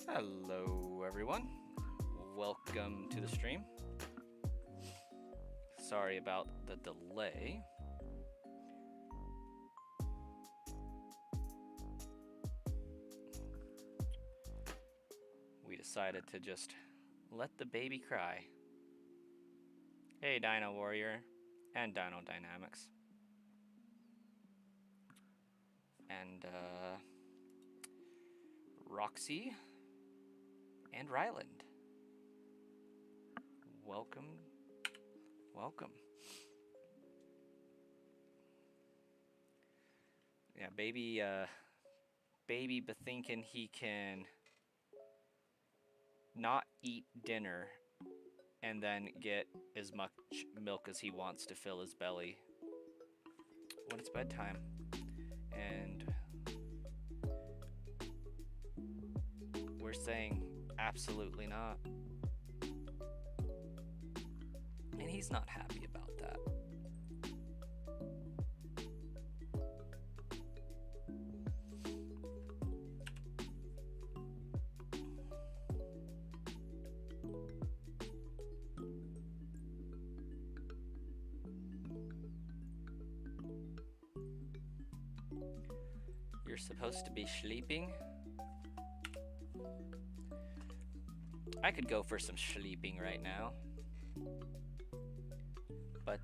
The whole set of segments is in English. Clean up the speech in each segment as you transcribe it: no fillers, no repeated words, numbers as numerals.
Hello everyone, welcome to the stream. Sorry about the delay. We decided to just let the baby cry. Hey Dino Warrior and Dino Dynamics. And Roxy and Ryland. Welcome. Yeah, baby bethinking he can not eat dinner and then get as much milk as he wants to fill his belly when it's bedtime. And we're saying absolutely not. And he's not happy about that. You're supposed to be sleeping. I could go for some sleeping right now. But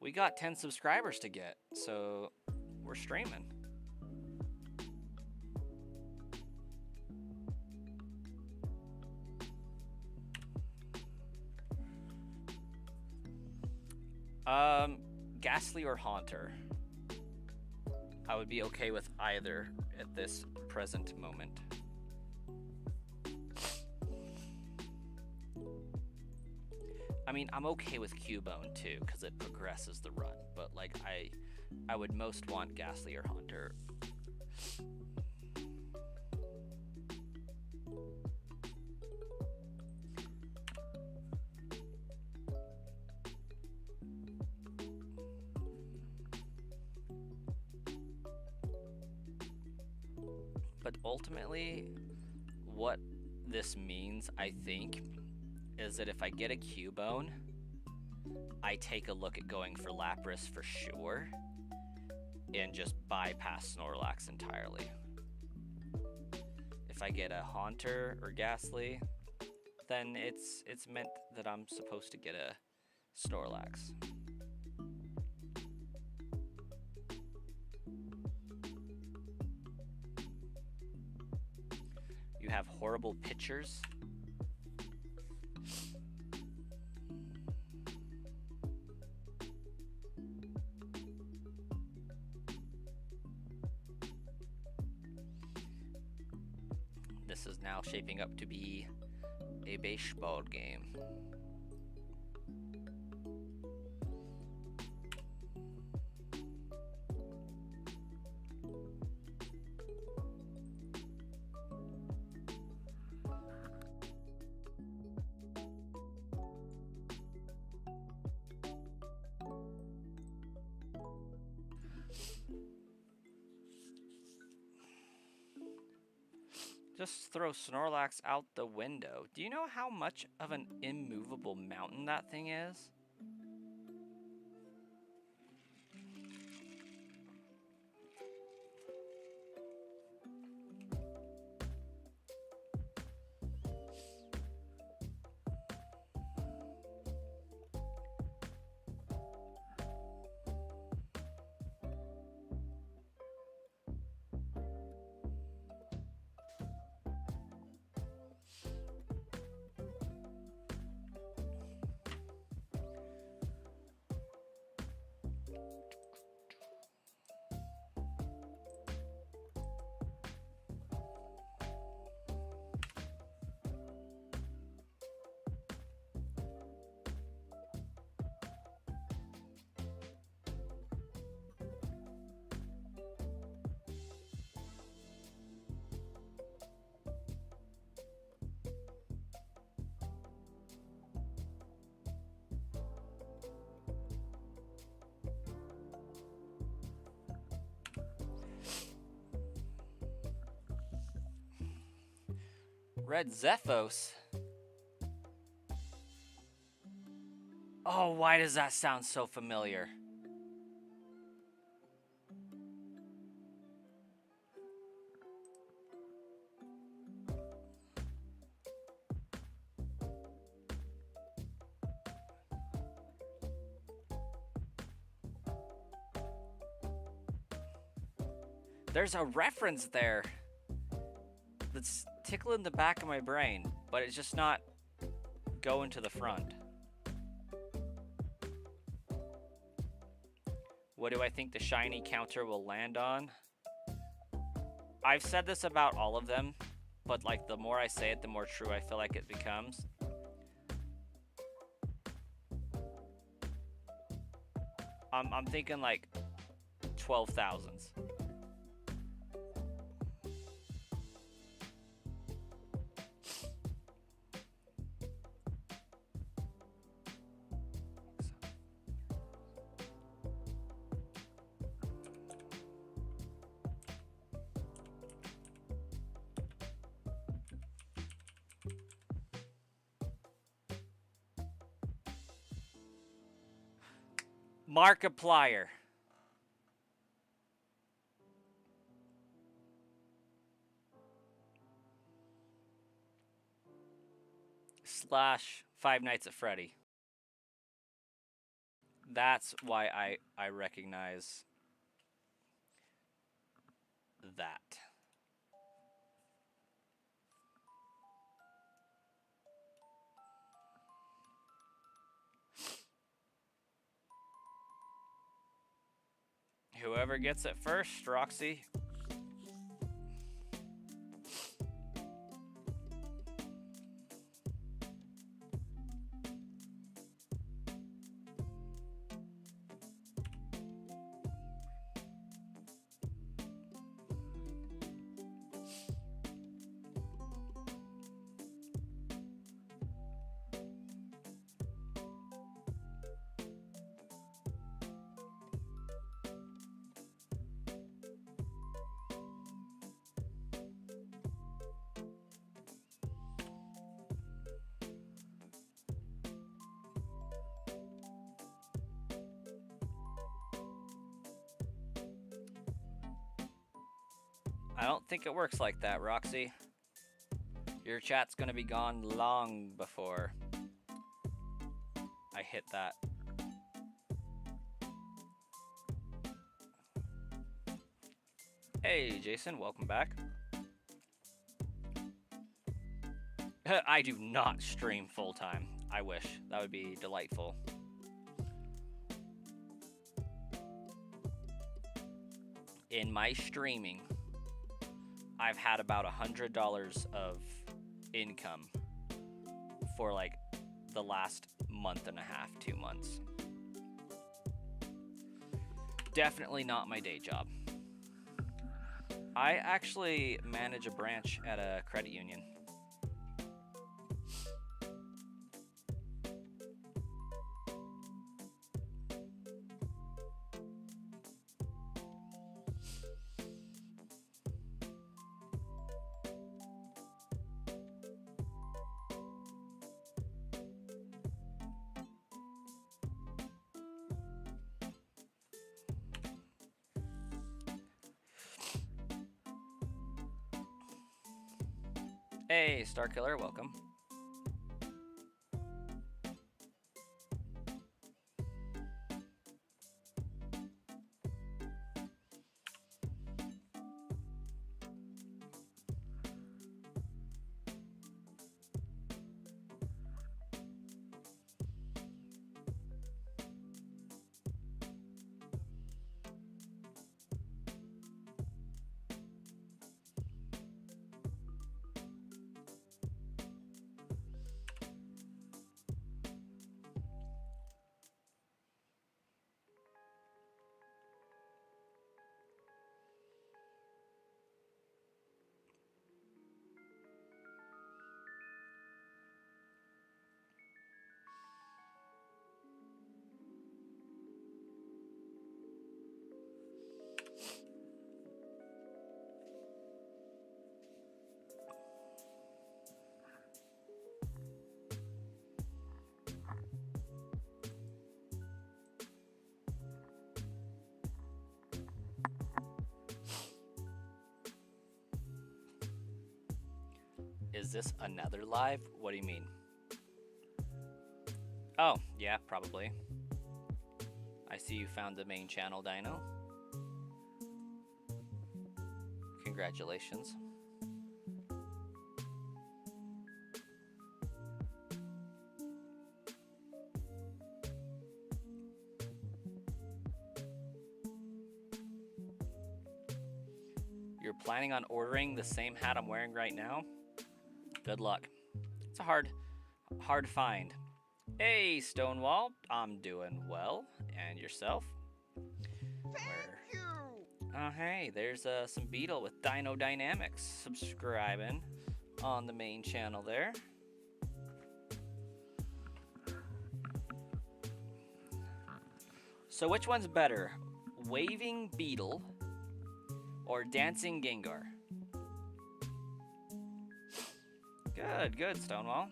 we got 10 subscribers to get, so we're streaming. Ghastly or Haunter. I would be okay with either at this present moment. I mean, I'm okay with Cubone too, because it progresses the run, but like I would most want Ghastly or Haunter. But ultimately, what this means, I think, is that if I get a Cubone, I take a look at going for Lapras for sure, and just bypass Snorlax entirely. If I get a Haunter or Ghastly, then it's meant that I'm supposed to get a Snorlax. You have horrible pitchers. This is now shaping up to be a baseball game. Just throw Snorlax out the window. Do you know how much of an immovable mountain that thing is? Red Zephos? Oh, why does that sound so familiar? There's a reference there that's tickling the back of my brain, but it's just not going to the front. What do I think the shiny counter will land on? I've said this about all of them, but like the more I say it, the more true I feel like it becomes. I'm thinking like 12,000s. Markiplier. / Five Nights at Freddy. That's why I recognize that. Whoever gets it first, Roxy. I don't think it works like that, Roxy. Your chat's gonna be gone long before I hit that. Hey, Jason, welcome back. I do not stream full-time. I wish. That would be delightful. In my streaming, I've had about $100 of income for like the last month and a half, 2 months. Definitely not my day job. I actually manage a branch at a credit union. Hey, Starkiller, welcome. Is this another live? What do you mean? Oh, yeah, probably. I see you found the main channel, Dino. Congratulations. You're planning on ordering the same hat I'm wearing right now? Good luck. It's a hard find. Hey, Stonewall. I'm doing well. And yourself? Thank you! Oh, hey, there's some Beetle with Dino Dynamics subscribing on the main channel there. So which one's better? Waving Beetle or Dancing Gengar? Good, Stonewall.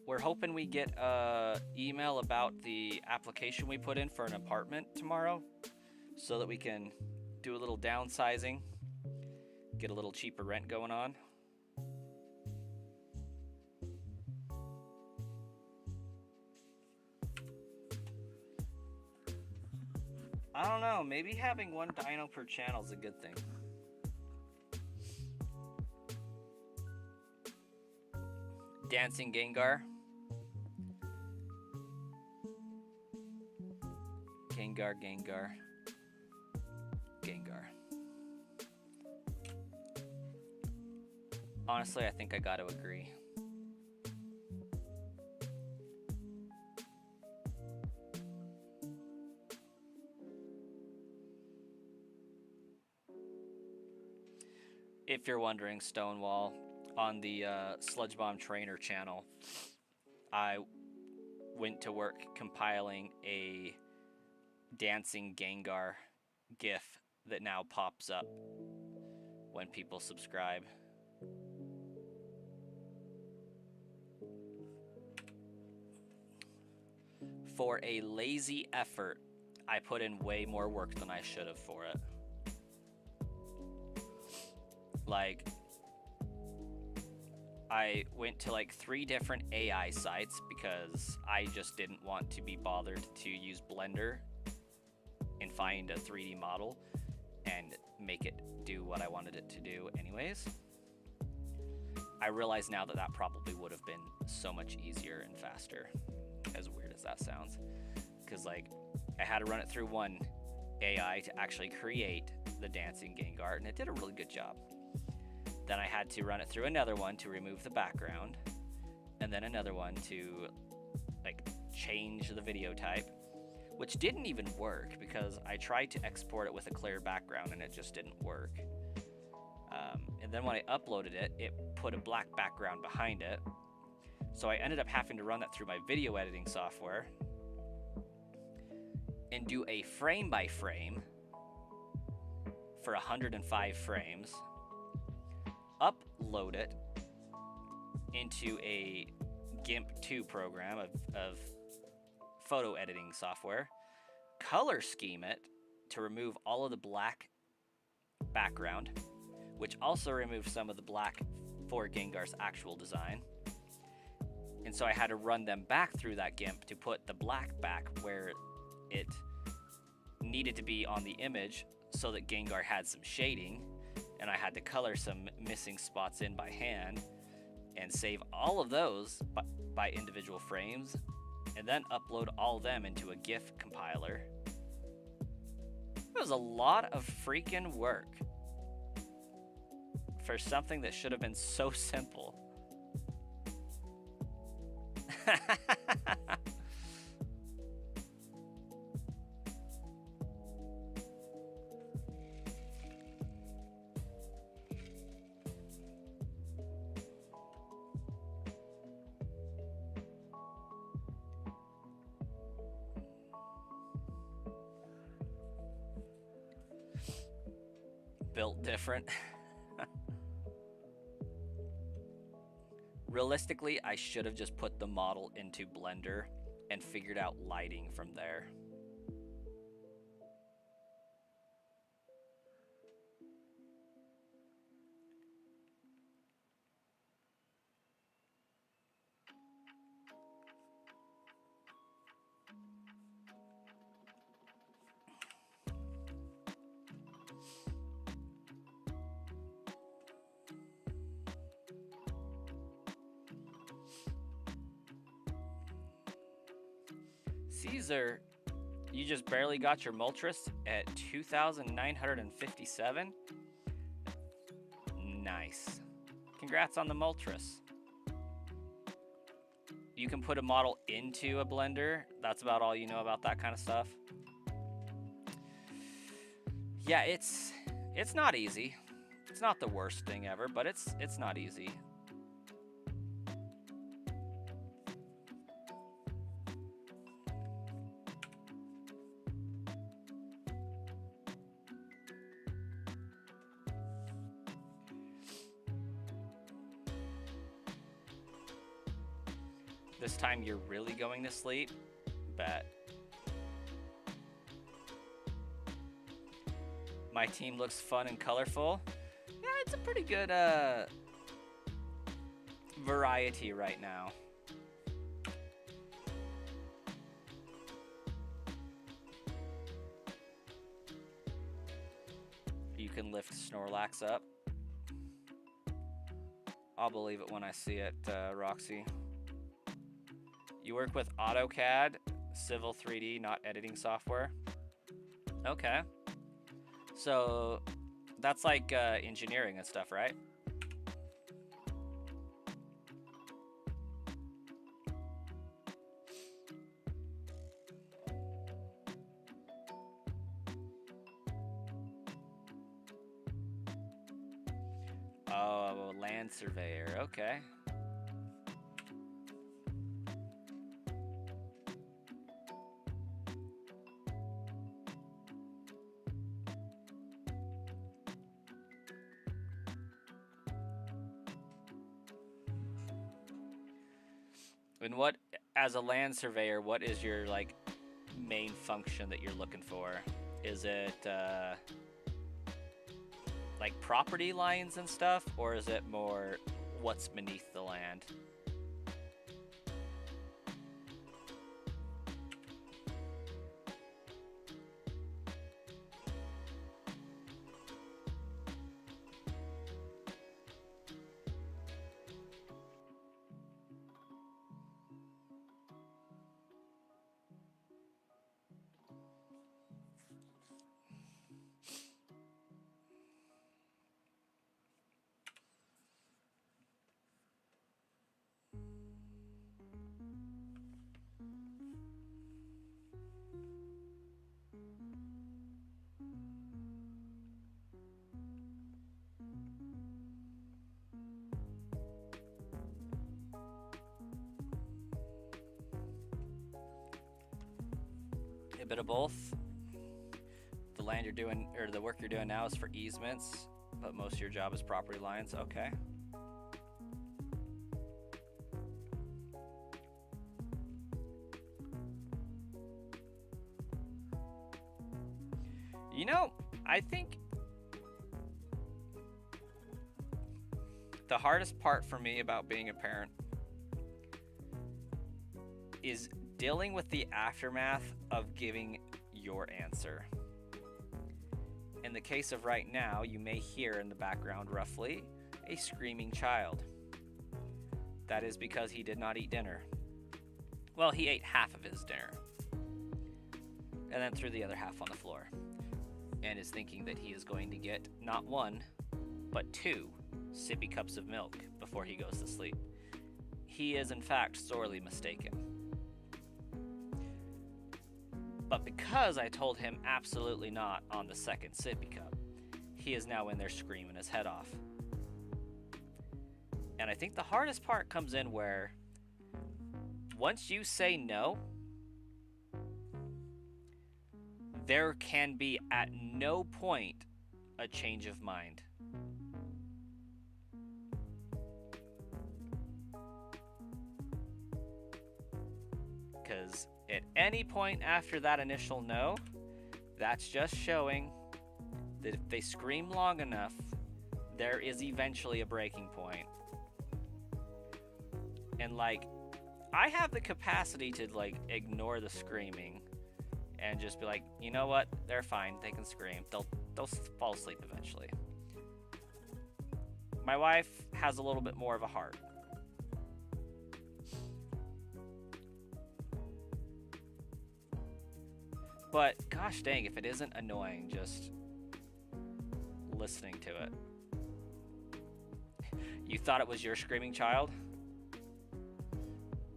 We're hoping we get an email about the application we put in for an apartment tomorrow so that we can do a little downsizing, get a little cheaper rent going on. I don't know, maybe having one dino per channel is a good thing. Dancing Gengar. Gengar. Honestly, I think I gotta agree. If you're wondering, Stonewall, on the Sludge Bomb Trainer channel, I went to work compiling a Dancing Gengar GIF that now pops up when people subscribe. For a lazy effort, I put in way more work than I should have for it. Like, I went to like 3 different AI sites because I just didn't want to be bothered to use Blender and find a 3D model and make it do what I wanted it to do anyways. I realize now that that probably would have been so much easier and faster, as weird as that sounds. Because like, I had to run it through one AI to actually create the Dancing Gengar, and it did a really good job. Then I had to run it through another one to remove the background, and then another one to like change the video type, which didn't even work because I tried to export it with a clear background and it just didn't work. And then when I uploaded it, it put a black background behind it. So I ended up having to run that through my video editing software and do a frame by frame for 105 frames, upload it into a GIMP 2 program of photo editing software, color scheme it to remove all of the black background, which also removes some of the black for Gengar's actual design. And so I had to run them back through that GIMP to put the black back where it needed to be on the image so that Gengar had some shading, and I had to color some missing spots in by hand and save all of those by individual frames, and then upload all of them into a GIF compiler. It was a lot of freaking work for something that should have been so simple. Built different. Realistically, I should have just put the model into Blender and figured out lighting from there. Caesar, you just barely got your Moltres at 2,957. Nice. Congrats on the Moltres. You can put a model into a blender. That's about all you know about that kind of stuff. Yeah, it's not easy. It's not the worst thing ever, but it's not easy. This time you're really going to sleep? Bet. My team looks fun and colorful. Yeah, it's a pretty good variety right now. You can lift Snorlax up. I'll believe it when I see it, Roxy. You work with AutoCAD, Civil 3D, not editing software. Okay. So that's like engineering and stuff, right? Oh, land surveyor. Okay. And what, as a land surveyor, what is your like main function that you're looking for? Is it like property lines and stuff, or is it more what's beneath the land? A bit of both. The land you're doing, or the work you're doing now, is for easements, but most of your job is property lines. Okay. You know, I think the hardest part for me about being a parent is dealing with the aftermath of giving your answer. In the case of right now, you may hear in the background roughly a screaming child. That is because he did not eat dinner. Well, he ate half of his dinner and then threw the other half on the floor and is thinking that he is going to get not one, but 2 sippy cups of milk before he goes to sleep. He is in fact sorely mistaken. But because I told him absolutely not on the second sippy cup, he is now in there screaming his head off. And I think the hardest part comes in where once you say no, there can be at no point a change of mind. Because at any point after that initial no, that's just showing that if they scream long enough, there is eventually a breaking point. And like, I have the capacity to like ignore the screaming and just be like, you know what? They're fine. They can scream. They'll fall asleep eventually. My wife has a little bit more of a heart. But gosh dang, if it isn't annoying just listening to it. You thought it was your screaming child?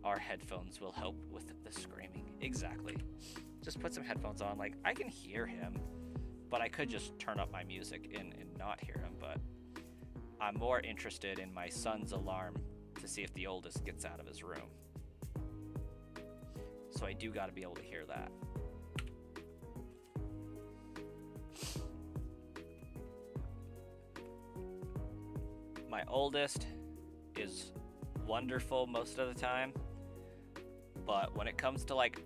Our headphones will help with the screaming. Exactly. Just put some headphones on. Like, I can hear him, but I could just turn up my music and not hear him. But I'm more interested in my son's alarm to see if the oldest gets out of his room. So I do got to be able to hear that. My oldest is wonderful most of the time, but when it comes to like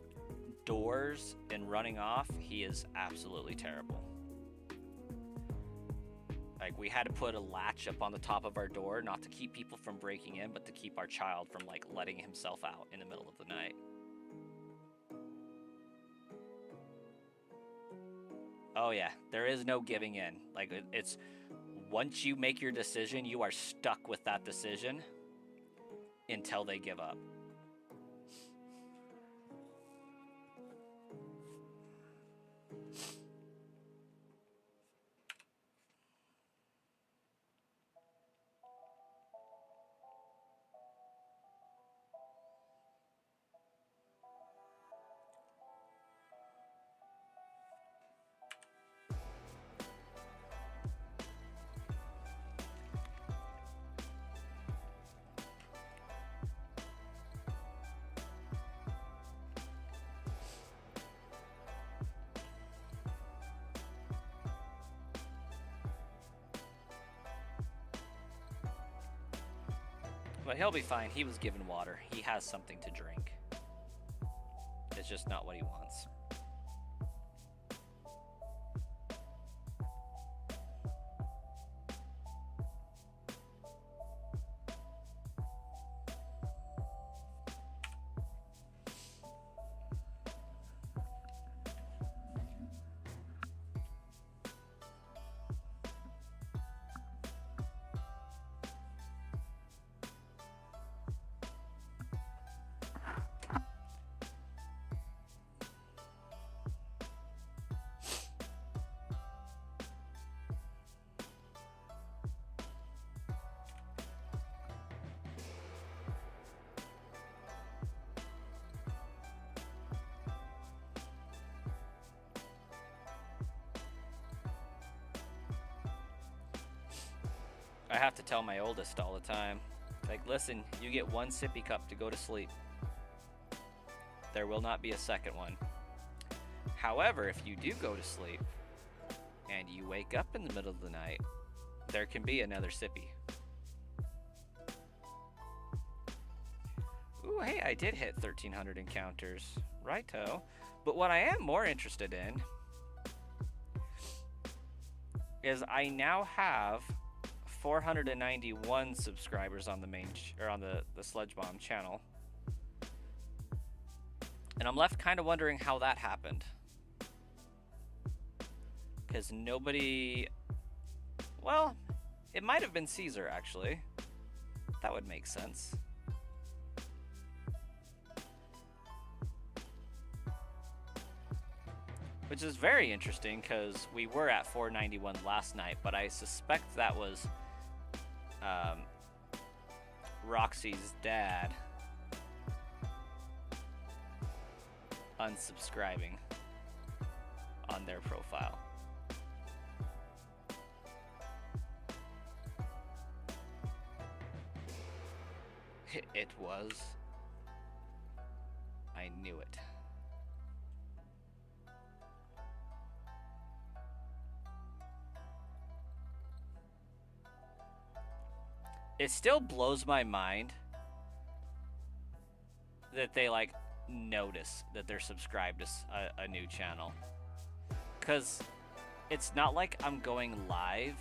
doors and running off, he is absolutely terrible. Like, we had to put a latch up on the top of our door, not to keep people from breaking in, but to keep our child from like letting himself out in the middle of the night. Oh yeah, there is no giving in. Like, it's once you make your decision, you are stuck with that decision until they give up. But he'll be fine. He was given water. He has something to drink. It's just not what he wants. I have to tell my oldest all the time, like, listen, you get one sippy cup to go to sleep. There will not be a second one. However, if you do go to sleep and you wake up in the middle of the night, there can be another sippy. Ooh, hey, I did hit 1,300 encounters. Righto. But what I am more interested in is I now have 491 subscribers on the main on the Sledge Bomb channel, and I'm left kind of wondering how that happened, because nobody, well, it might have been Caesar actually. That would make sense. Which is very interesting because we were at 491 last night, but I suspect that was Roxy's dad unsubscribing on their profile. It was. I knew it. It still blows my mind that they like notice that they're subscribed to a new channel, because it's not like I'm going live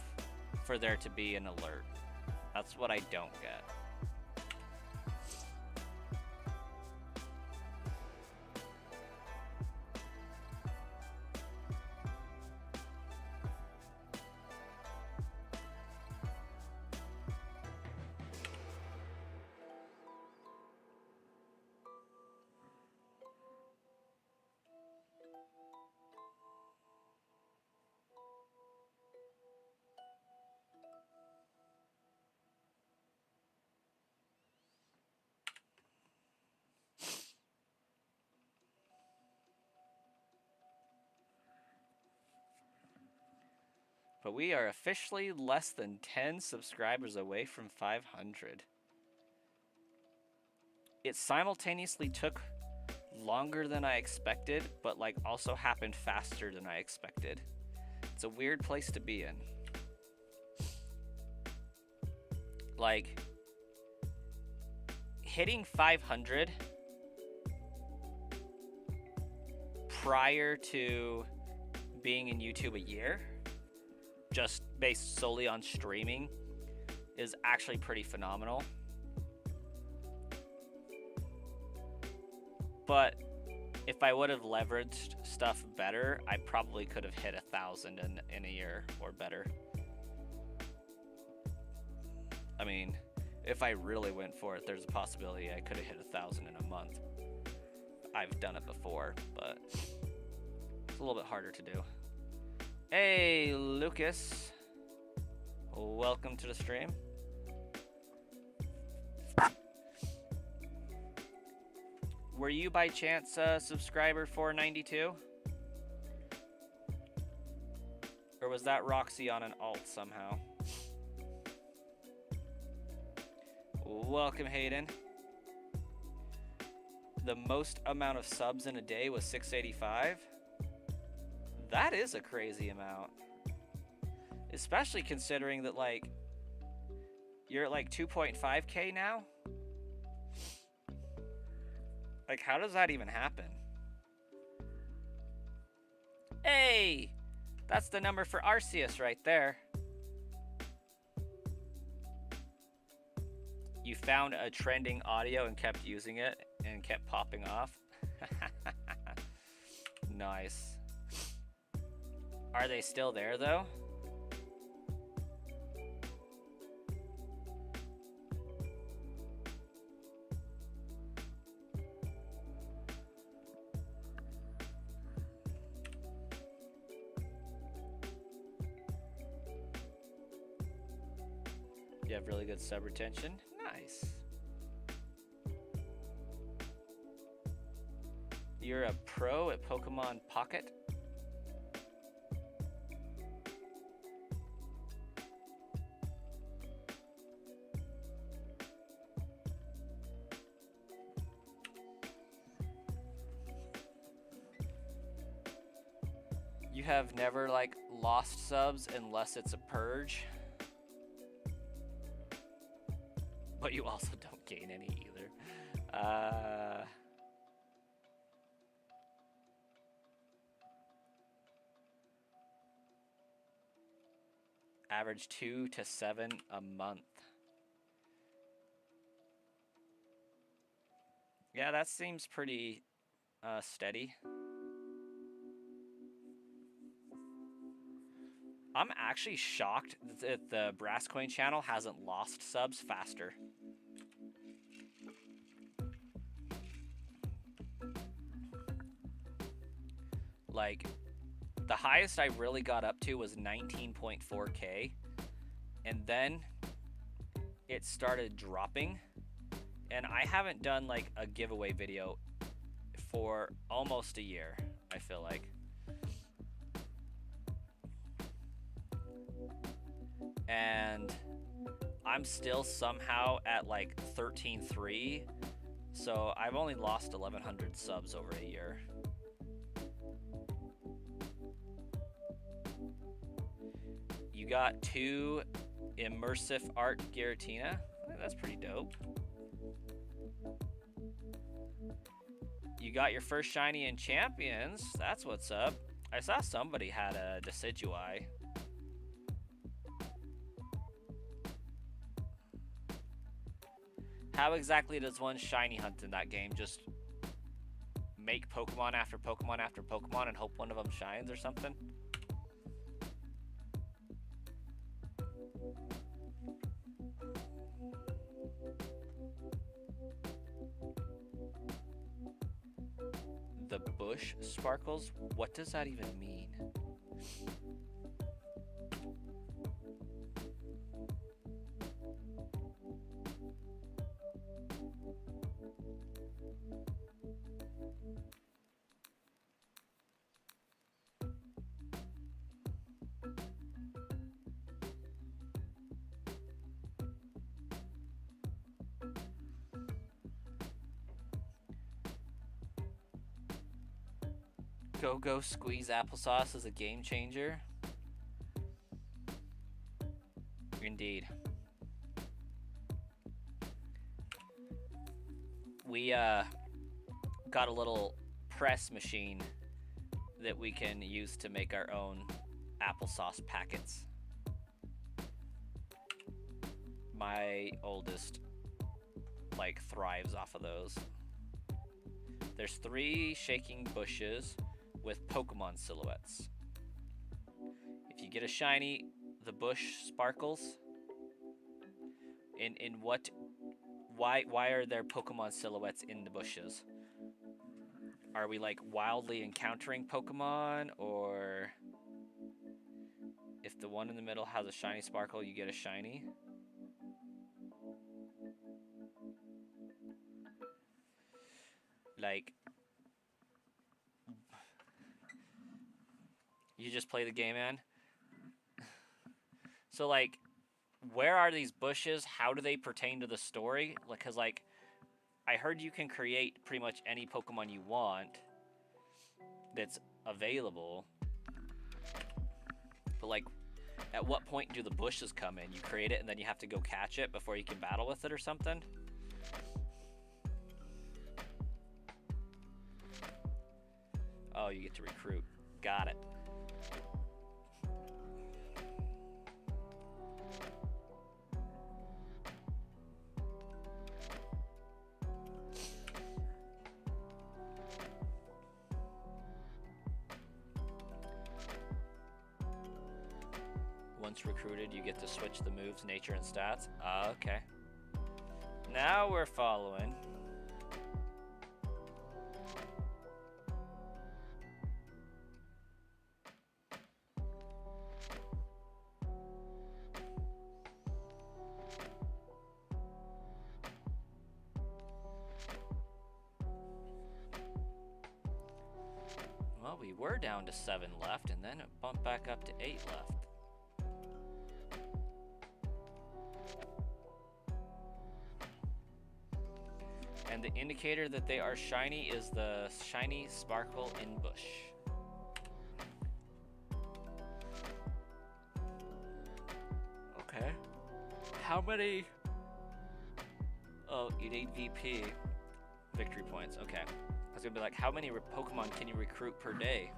for there to be an alert. That's what I don't get. But we are officially less than 10 subscribers away from 500. It simultaneously took longer than I expected, but like also happened faster than I expected. It's a weird place to be in. Like, hitting 500 prior to being in YouTube a year, just based solely on streaming, is actually pretty phenomenal. But if I would have leveraged stuff better, I probably could have hit 1,000 in a year or better. I mean, if I really went for it, there's a possibility I could have hit 1,000 in a month. I've done it before, but it's a little bit harder to do. Hey, Lucas. Welcome to the stream. Were you by chance a subscriber 492? Or was that Roxy on an alt somehow? Welcome, Hayden. The most amount of subs in a day was 685. That is a crazy amount. Especially considering that, like, you're at like 2.5K now. Like, how does that even happen? Hey! That's the number for Arceus right there. You found a trending audio and kept using it and kept popping off. Nice. Are they still there, though? You have really good sub retention. Nice. You're a pro at Pokemon Pocket? You have never, like, lost subs unless it's a purge? But you also don't gain any either. Average 2 to 7 a month. Yeah, that seems pretty steady. I'm actually shocked that the Brass Coin channel hasn't lost subs faster. Like, the highest I really got up to was 19.4K, and then it started dropping, and I haven't done like a giveaway video for almost a year, I feel like. And I'm still somehow at like 13.3, so I've only lost 1,100 subs over a year. You got 2 immersive art Giratina. That's pretty dope. You got your first shiny in Champions. That's what's up. I saw somebody had a Decidueye. How exactly does one shiny hunt in that game? Just make Pokemon after Pokemon after Pokemon and hope one of them shines or something? The bush sparkles? What does that even mean? Go Squeeze applesauce is a game changer. Indeed. We got a little press machine that we can use to make our own applesauce packets. My oldest like thrives off of those. There's 3 shaking bushes with Pokemon silhouettes. If you get a shiny, the bush sparkles. In what? Why are there Pokemon silhouettes in the bushes? Are we like wildly encountering Pokemon, or if the one in the middle has a shiny sparkle, you get a shiny? Like, you just play the game, man? So, like, where are these bushes? How do they pertain to the story? Because, like, I heard you can create pretty much any Pokemon you want that's available. But, like, at what point do the bushes come in? You create it and then you have to go catch it before you can battle with it or something? Oh, you get to recruit. Got it. Once recruited, you get to switch the moves, nature, and stats. Okay. Now we're following. Well, we were down to 7 left, and then it bumped back up to 8 left. And the indicator that they are shiny is the shiny sparkle in bush. Okay. How many? Oh, you need VP. Victory points. Okay. I was gonna be like, how many Pokemon can you recruit per day?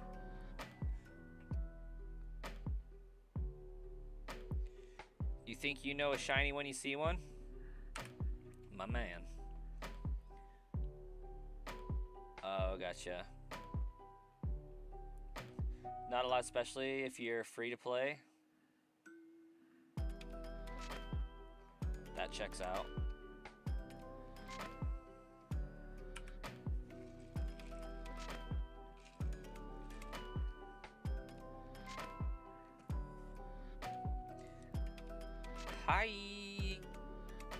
You think you know a shiny when you see one? My man. Oh, gotcha. Not a lot, especially if you're free to play. That checks out. Hi,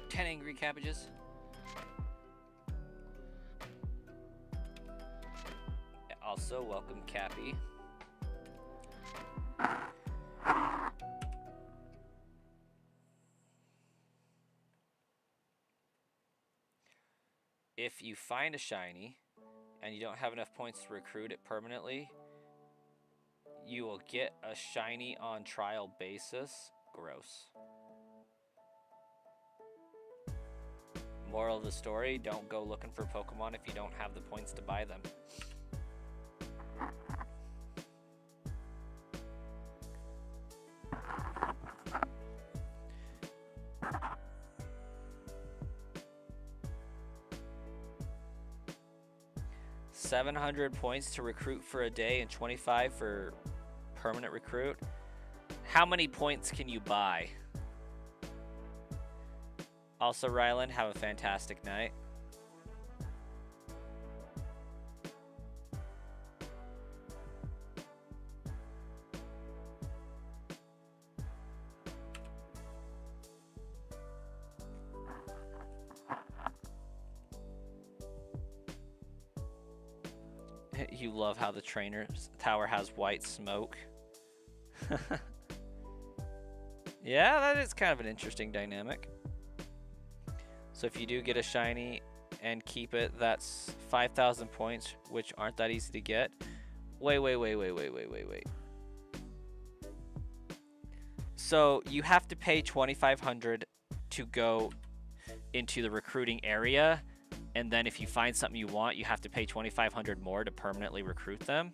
10 angry cabbages. Also, welcome Cappy. If you find a shiny and you don't have enough points to recruit it permanently, you will get a shiny on trial basis. Gross. Moral of the story, don't go looking for Pokemon if you don't have the points to buy them. $700 points to recruit for a day and 25 for permanent recruit. How many points can you buy? Also, Rylan, have a fantastic night. You love how the trainer's tower has white smoke. Yeah, that is kind of an interesting dynamic. So if you do get a shiny and keep it, that's 5,000 points, which aren't that easy to get. Wait. So you have to pay 2,500 to go into the recruiting area, and then if you find something you want, you have to pay 2,500 more to permanently recruit them.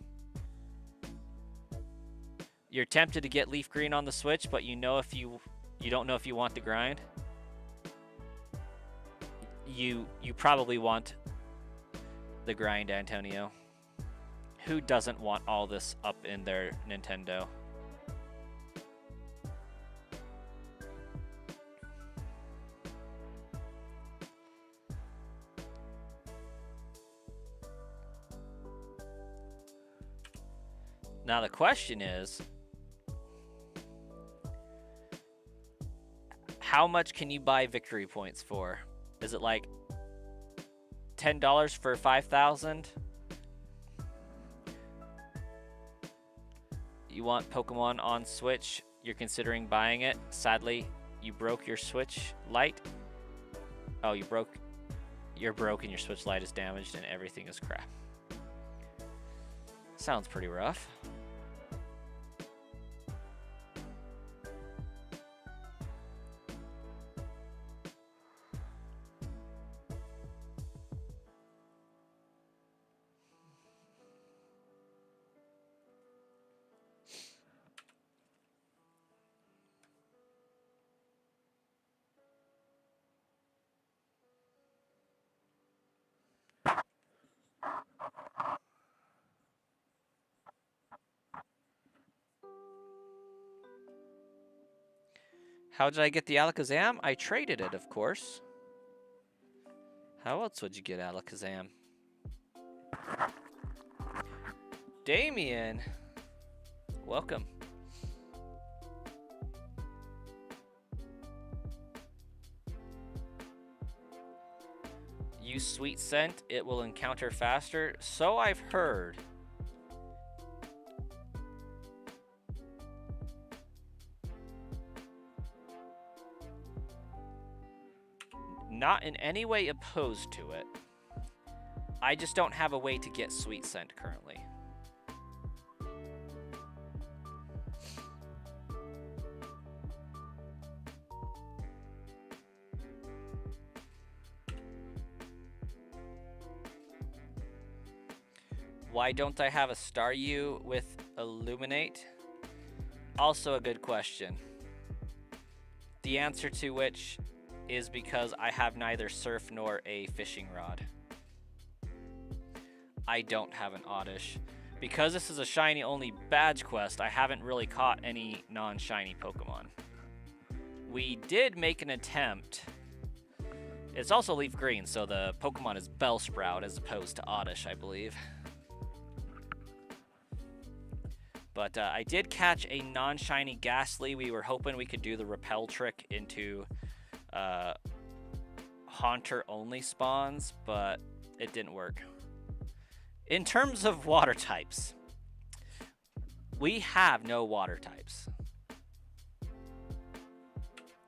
You're tempted to get leaf green on the Switch, but you know if you don't know if you want the grind. You probably want the grind, Antonio. Who doesn't want all this up in their Nintendo? Now the question is, how much can you buy victory points for? Is it like $10 for 5,000? You want Pokemon on Switch? You're considering buying it. Sadly, you broke your Switch Lite. Oh, you're broke and your Switch Lite is damaged and everything is crap. Sounds pretty rough. How did I get the Alakazam? I traded it, of course. How else would you get Alakazam? Damien! Welcome. Use Sweet Scent, it will encounter faster. So I've heard. Not in any way opposed to it. I just don't have a way to get Sweet Scent currently. Why don't I have a Staryu with Illuminate? Also a good question. The answer to which is because I have neither surf nor a fishing rod. I don't have an Oddish. Because this is a shiny only badge quest, I haven't really caught any non-shiny Pokemon. We did make an attempt. It's also leaf green, so the Pokemon is Bellsprout as opposed to Oddish, I believe. But I did catch a non-shiny Ghastly. We were hoping we could do the repel trick into Haunter-only spawns, but it didn't work. In terms of water types, we have no water types.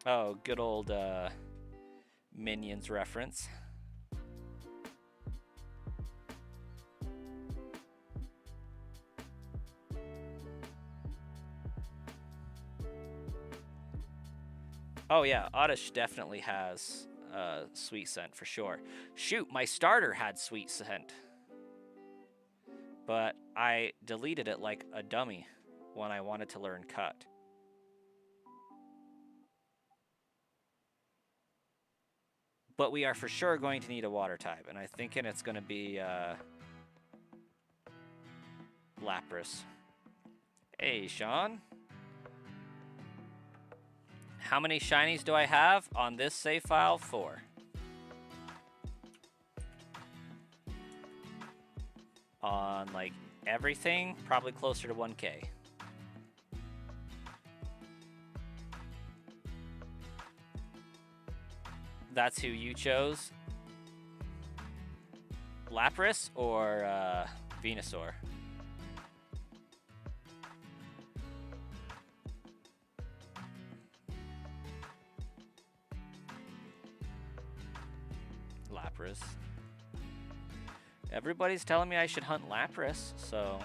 Oh, good old Minions reference. Oh yeah, Oddish definitely has Sweet Scent for sure. Shoot, my starter had Sweet Scent. But I deleted it like a dummy when I wanted to learn Cut. But we are for sure going to need a water type, and I'm thinking it's going to be Lapras. Hey, Sean. How many shinies do I have on this save file? 4. On, like, everything, probably closer to 1K. That's who you chose? Lapras or Venusaur? Lapras. Everybody's telling me I should hunt Lapras, so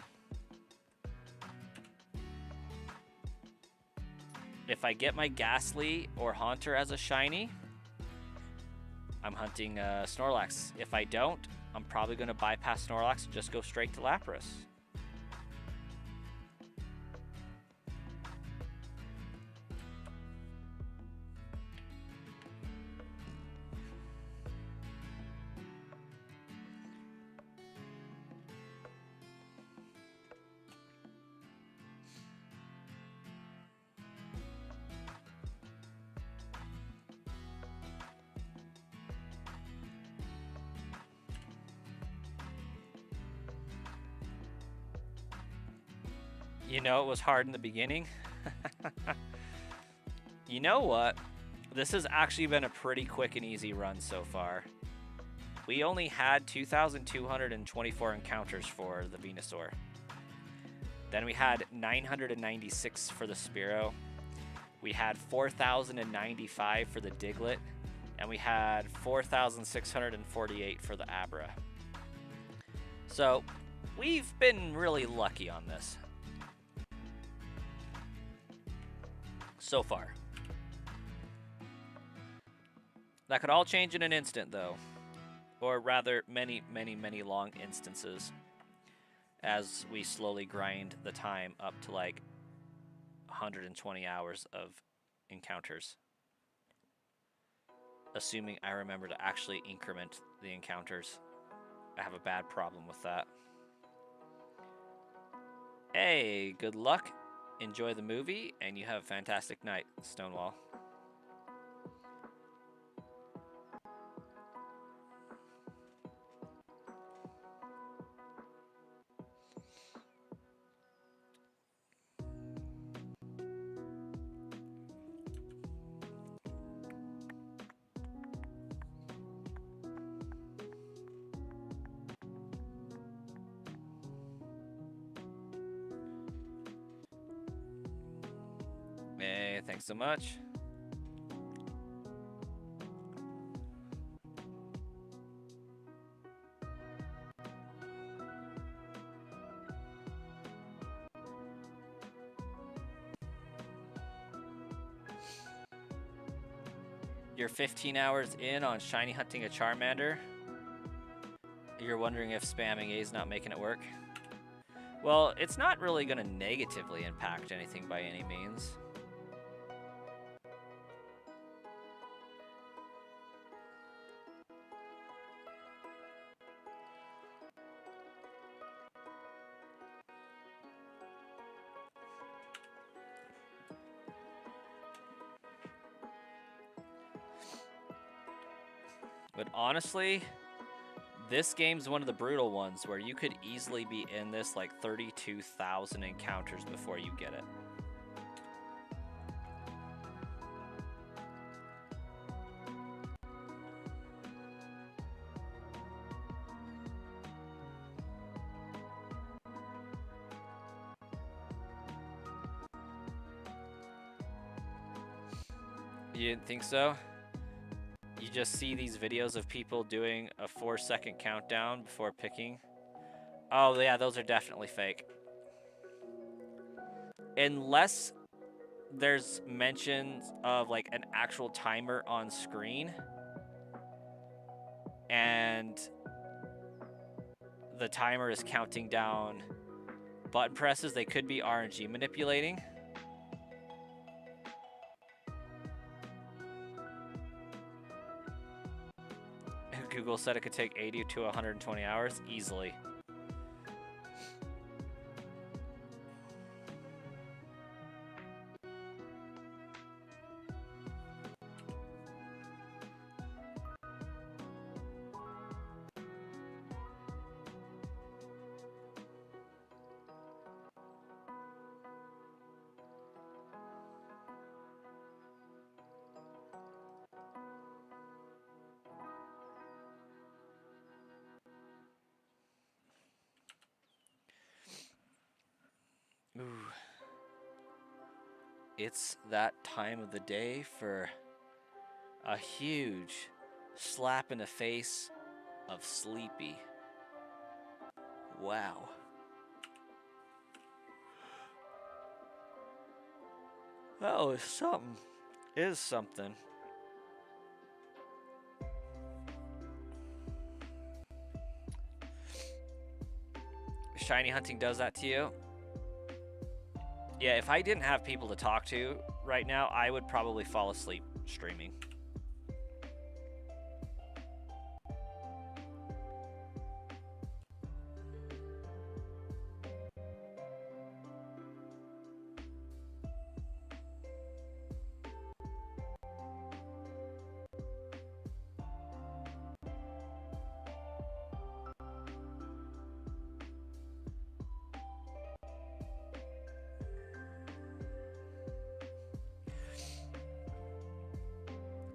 If I get my Ghastly or Haunter as a shiny, I'm hunting Snorlax. If I don't, I'm probably going to bypass Snorlax and just go straight to Lapras. You know, it was hard in the beginning. You know what? This has actually been a pretty quick and easy run so far. We only had 2,224 encounters for the Venusaur. Then we had 996 for the Spearow. We had 4,095 for the Diglett. And we had 4,648 for the Abra. So, we've been really lucky on this. So far. That could all change in an instant, though. Or rather, many, many, many long instances. As we slowly grind the time up to like 120 hours of encounters. Assuming I remember to actually increment the encounters. I have a bad problem with that. Hey, good luck. Enjoy the movie, and you have a fantastic night, Stonewall. Hey, thanks so much. You're 15 hours in on shiny hunting a Charmander. You're wondering if spamming A is not making it work. Well, it's not really going to negatively impact anything by any means. But honestly, this game's one of the brutal ones where you could easily be in this like 32,000 encounters before you get it. You didn't think so? You just see these videos of people doing a 4-second countdown before picking. Oh yeah, those are definitely fake. Unless there's mentions of like an actual timer on screen and the timer is counting down button presses, they could be RNG manipulating. Google said it could take 80 to 120 hours easily. Ooh. It's that time of the day for a huge slap in the face of Sleepy. Wow. Oh, it's something. Is something. Shiny hunting does that to you? Yeah, if I didn't have people to talk to right now, I would probably fall asleep streaming.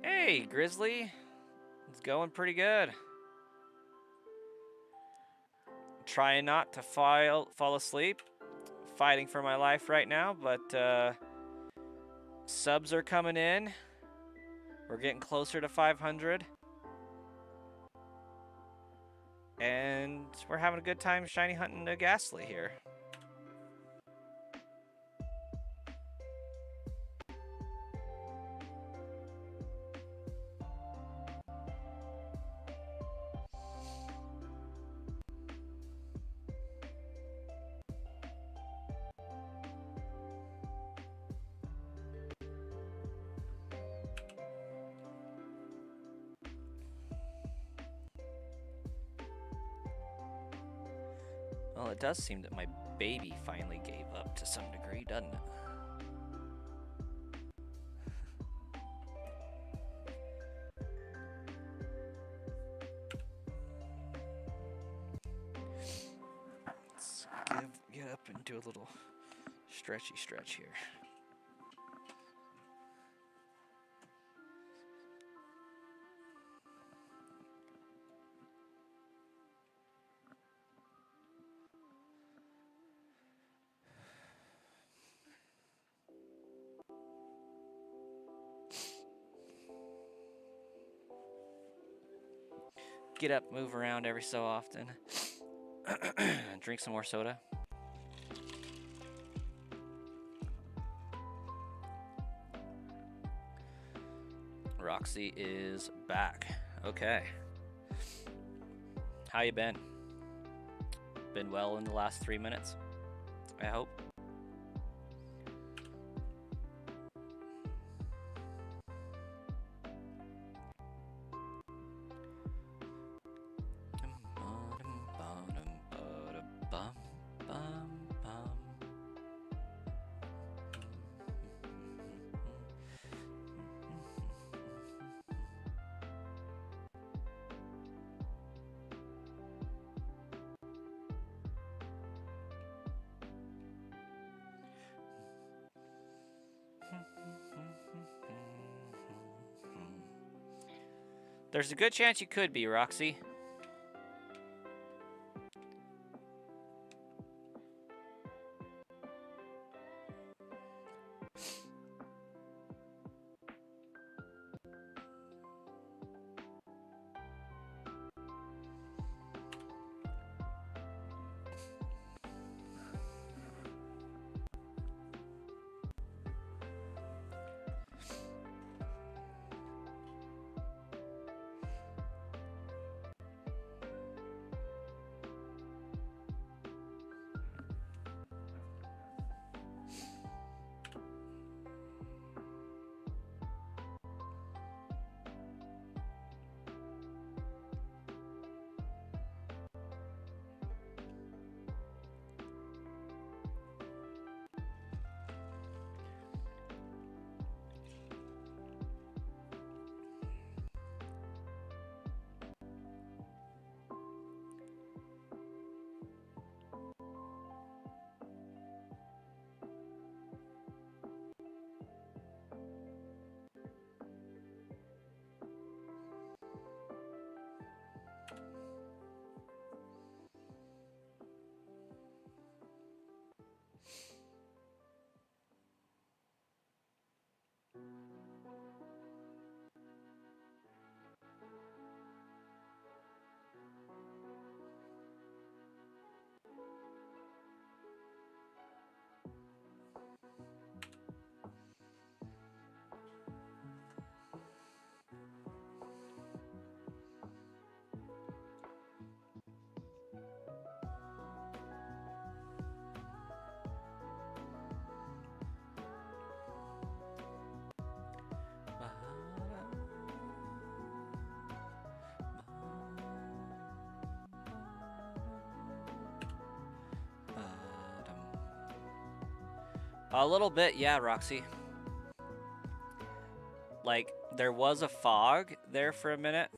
Hey, Grizzly. It's going pretty good. Trying not to fall asleep. Fighting for my life right now, but subs are coming in. We're getting closer to 500. And we're having a good time shiny hunting a Ghastly here. Well, it does seem that my baby finally gave up to some degree, doesn't it? Let's get up and do a little stretchy stretch here. Get up, move around every so often. Drink some more soda. Roxy is back. Okay. How you been? Been well in the last 3 minutes, I hope. There's a good chance you could be, Roxy. A little bit, yeah, Roxy. Like, there was a fog there for a minute.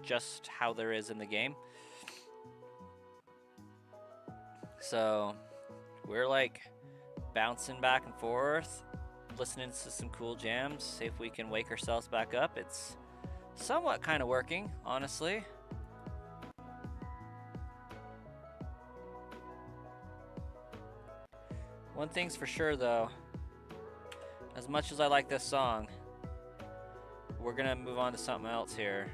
Just how there is in the game. So, we're like bouncing back and forth, listening to some cool jams, see if we can wake ourselves back up. It's somewhat kind of working, honestly. One thing's for sure, though. As much as I like this song, we're gonna move on to something else here.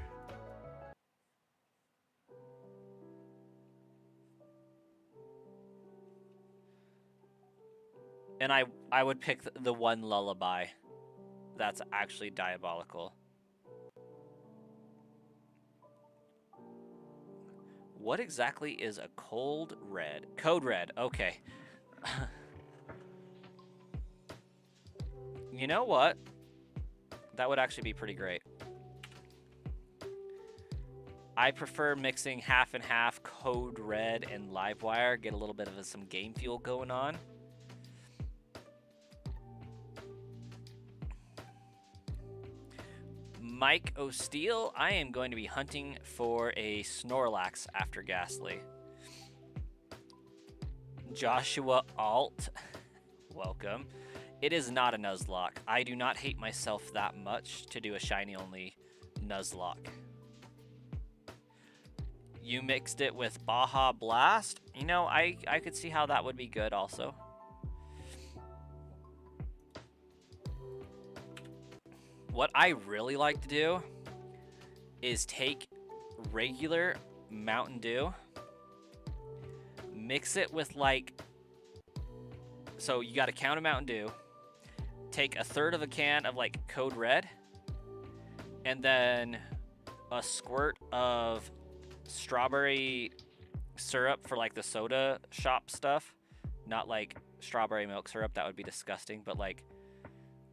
And I would pick the one lullaby that's actually diabolical. What exactly is a cold red? Code red, okay. You know what? That would actually be pretty great. I prefer mixing half and half Code Red and Livewire, get a little bit of some game fuel going on. Mike O'Steele, I am going to be hunting for a Snorlax after Ghastly. Joshua Alt, welcome. It is not a Nuzlocke. I do not hate myself that much to do a shiny only Nuzlocke. You mixed it with Baja Blast. You know, I could see how that would be good also. What I really like to do is take regular Mountain Dew, mix it with like, so you got a count of Mountain Dew, take a third of a can of like Code Red, and then a squirt of strawberry syrup for like the soda shop stuff. Not like strawberry milk syrup, that would be disgusting, but like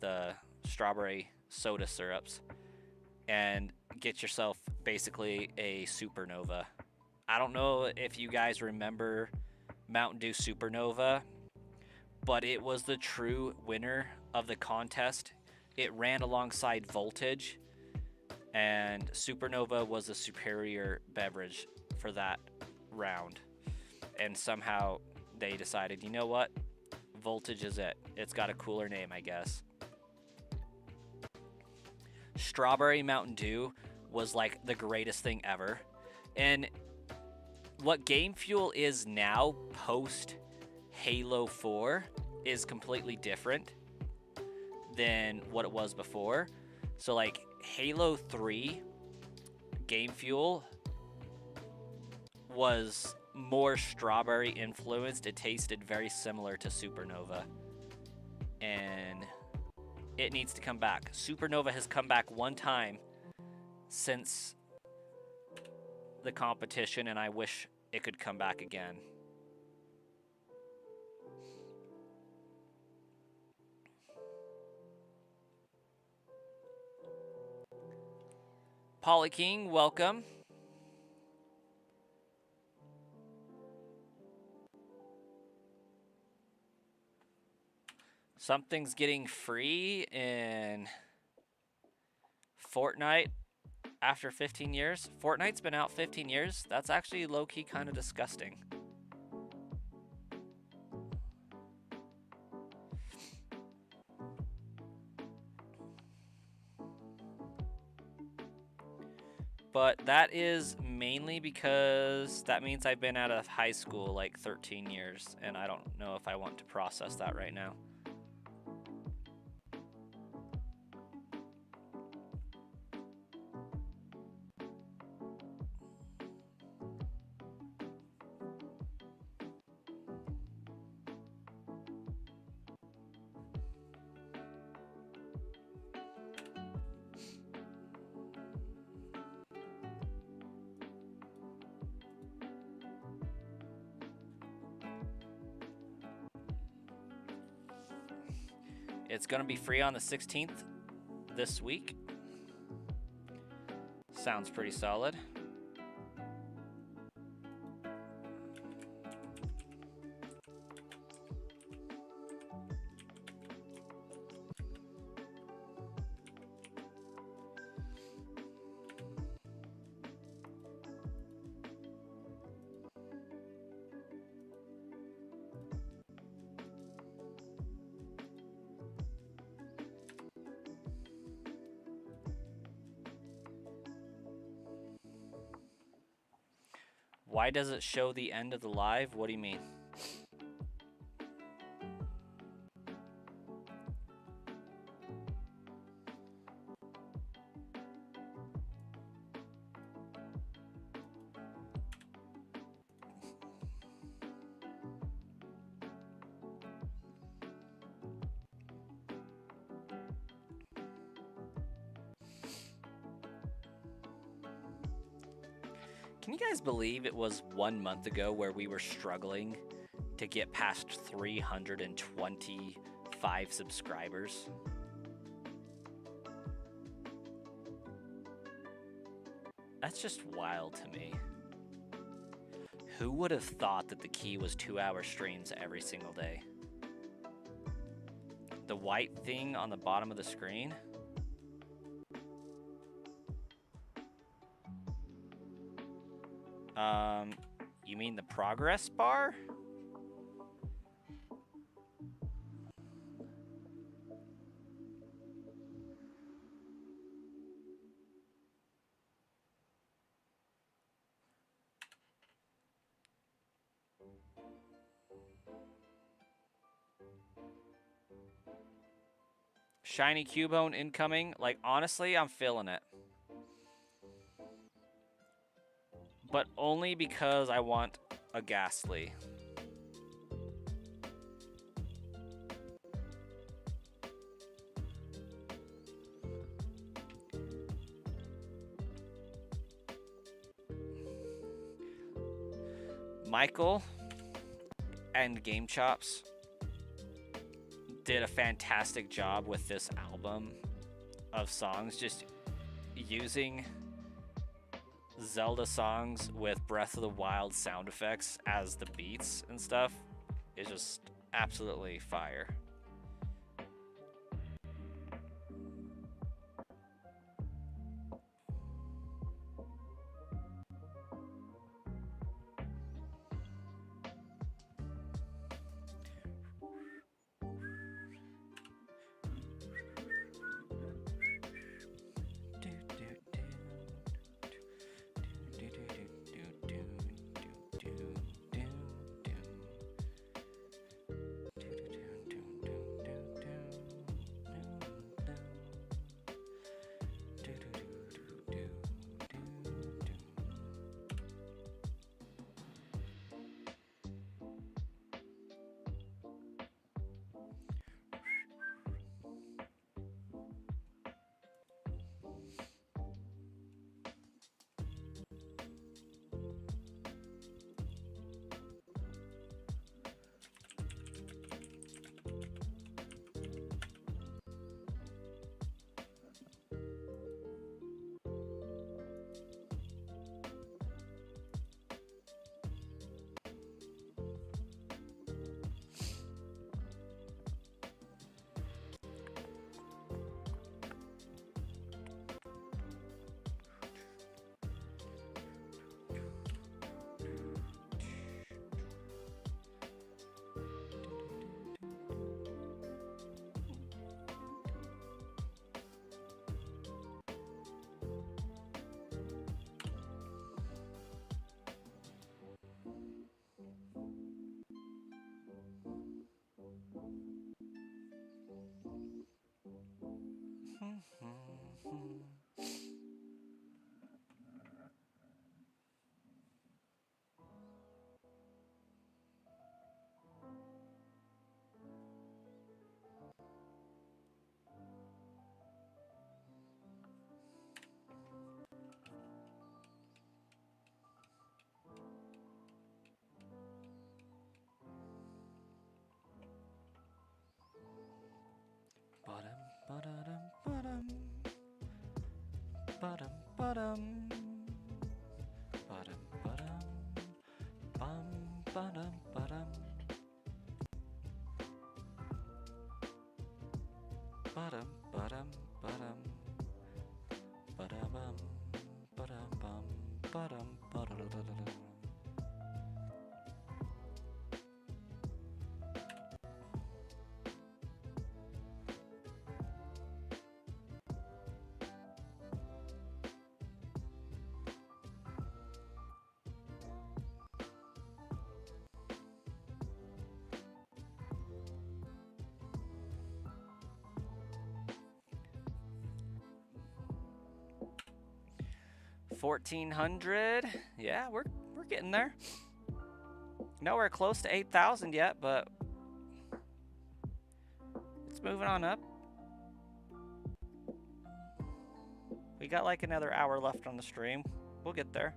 the strawberry soda syrups, and get yourself basically a Supernova. I don't know if you guys remember Mountain Dew Supernova, but it was the true winner of the contest. It ran alongside Voltage, and Supernova was a superior beverage for that round. And somehow they decided, you know what? Voltage is it. It's got a cooler name, I guess. Strawberry Mountain Dew was like the greatest thing ever. And what Game Fuel is now post Halo 4 is completely different than what it was before. So like Halo 3 Game Fuel was more strawberry influenced. It tasted very similar to Supernova, and it needs to come back. Supernova has come back one time since the competition, and I wish it could come back again. Polly King, welcome. Something's getting free in Fortnite after 15 years. Fortnite's been out 15 years. That's actually low-key kind of disgusting. But that is mainly because that means I've been out of high school like 13 years, and I don't know if I want to process that right now. It's going to be free on the 16th this week. Sounds pretty solid. Why does it show the end of the live? What do you mean? Can you guys believe it was 1 month ago where we were struggling to get past 325 subscribers? That's just wild to me. Who would have thought that the key was 2-hour streams every single day? The white thing on the bottom of the screen? You mean the progress bar? Shiny Cubone incoming. Like, honestly, I'm feeling it. But only because I want a Ghastly. Michael and Game Chops did a fantastic job with this album of songs, just using Zelda songs with Breath of the Wild sound effects as the beats and stuff is just absolutely fire. 1,400. Yeah, we're getting there. Nowhere close to 8,000 yet, but it's moving on up. We got like another hour left on the stream. We'll get there.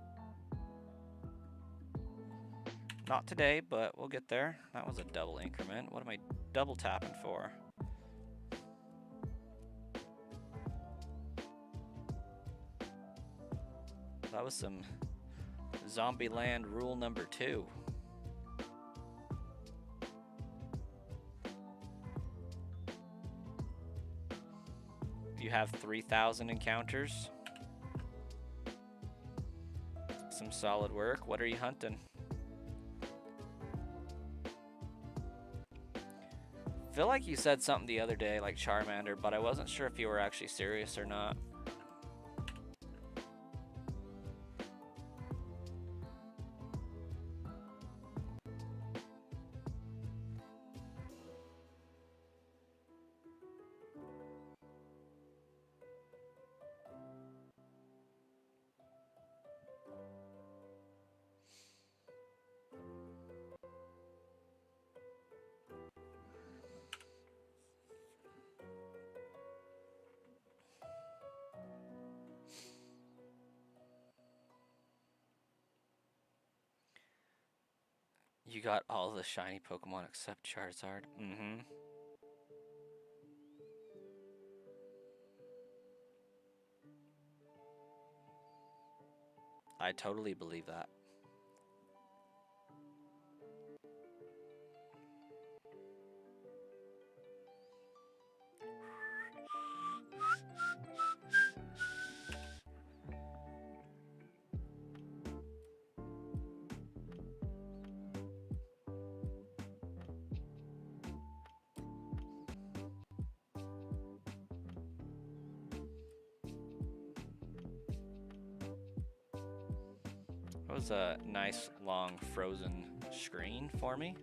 Not today, but we'll get there. That was a double increment. What am I double tapping for? That was some Zombieland rule number 2. You have 3,000 encounters. Some solid work. What are you hunting? Feel like you said something the other day like Charmander, but I wasn't sure if you were actually serious or not. You got all the shiny Pokemon except Charizard. Mm-hmm. I totally believe that. That was a nice long frozen screen for me.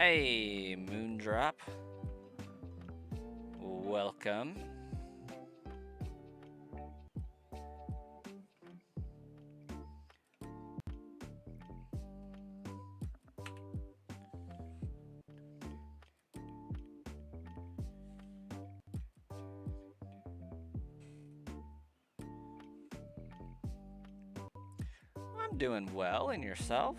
Hey, Moondrop. Welcome. I'm doing well, and yourself?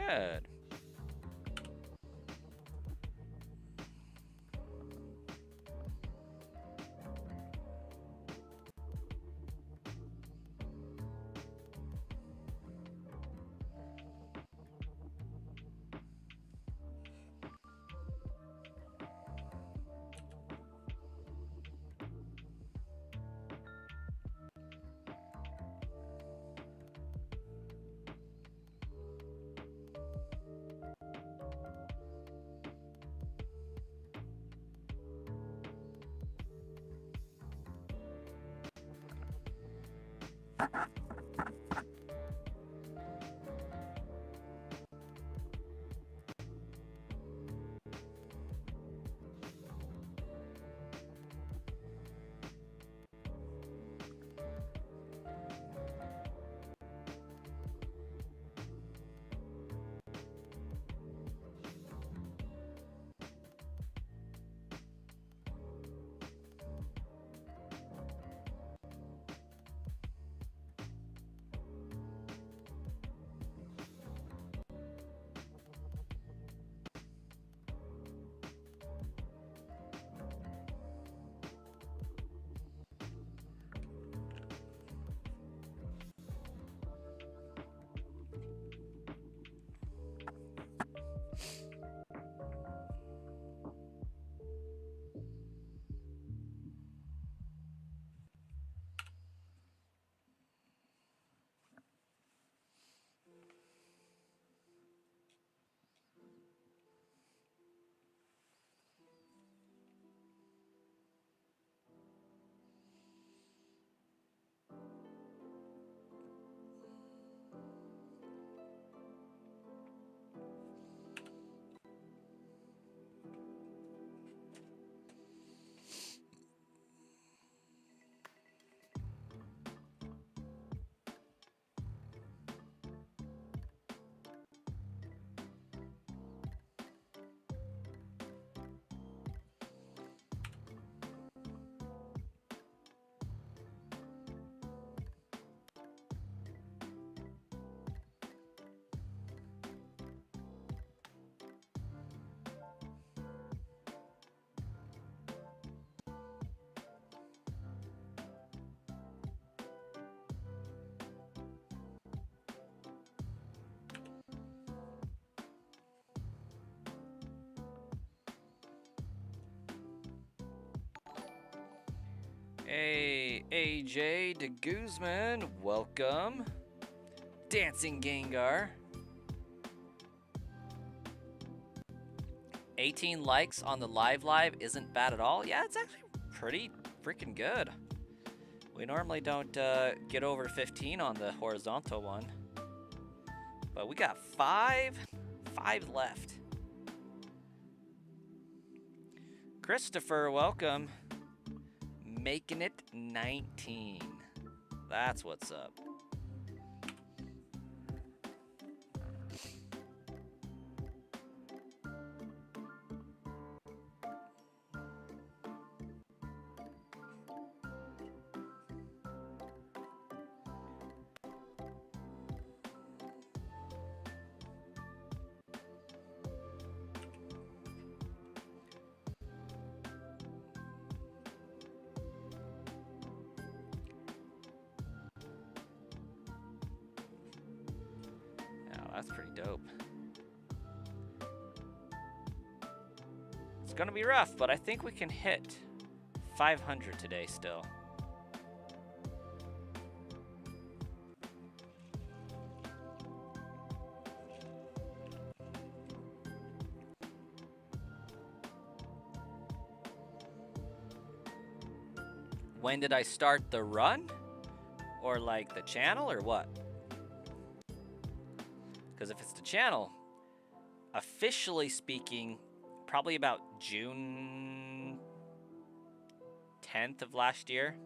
good. Hey, AJ de Guzman, welcome. Dancing Gengar. 18 likes on the live isn't bad at all. Yeah, it's actually pretty freaking good. We normally don't get over 15 on the horizontal one. But we got five left. Christopher, welcome. Making it 19. That's what's up. That's pretty dope. It's gonna be rough, but I think we can hit 500 today still. When did I start the run? Or like the channel or what? Because if it's the channel, officially speaking, probably about June 10th of last year.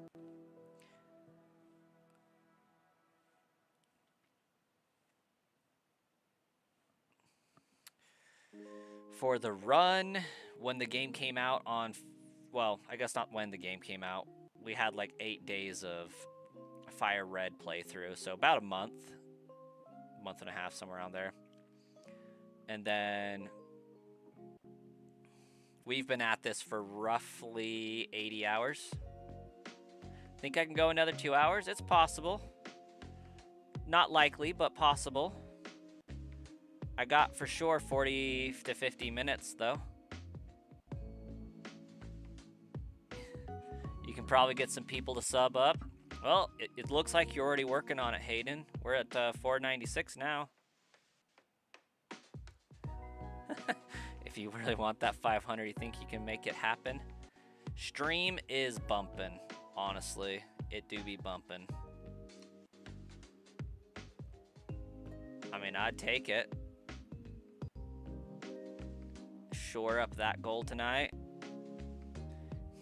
For the run, when the game came out on, well, I guess not when the game came out. We had like 8 days of Fire Red playthrough, so about a month and a half, somewhere around there. And then we've been at this for roughly 80 hours. Think I can go another 2 hours? It's possible. Not likely, but possible. I got for sure 40 to 50 minutes, though. You can probably get some people to sub up. Well, it looks like you're already working on it, Hayden. We're at 496 now. If you really want that 500, you think you can make it happen? Stream is bumping, honestly. It do be bumping. I mean, I'd take it. Shore up that goal tonight.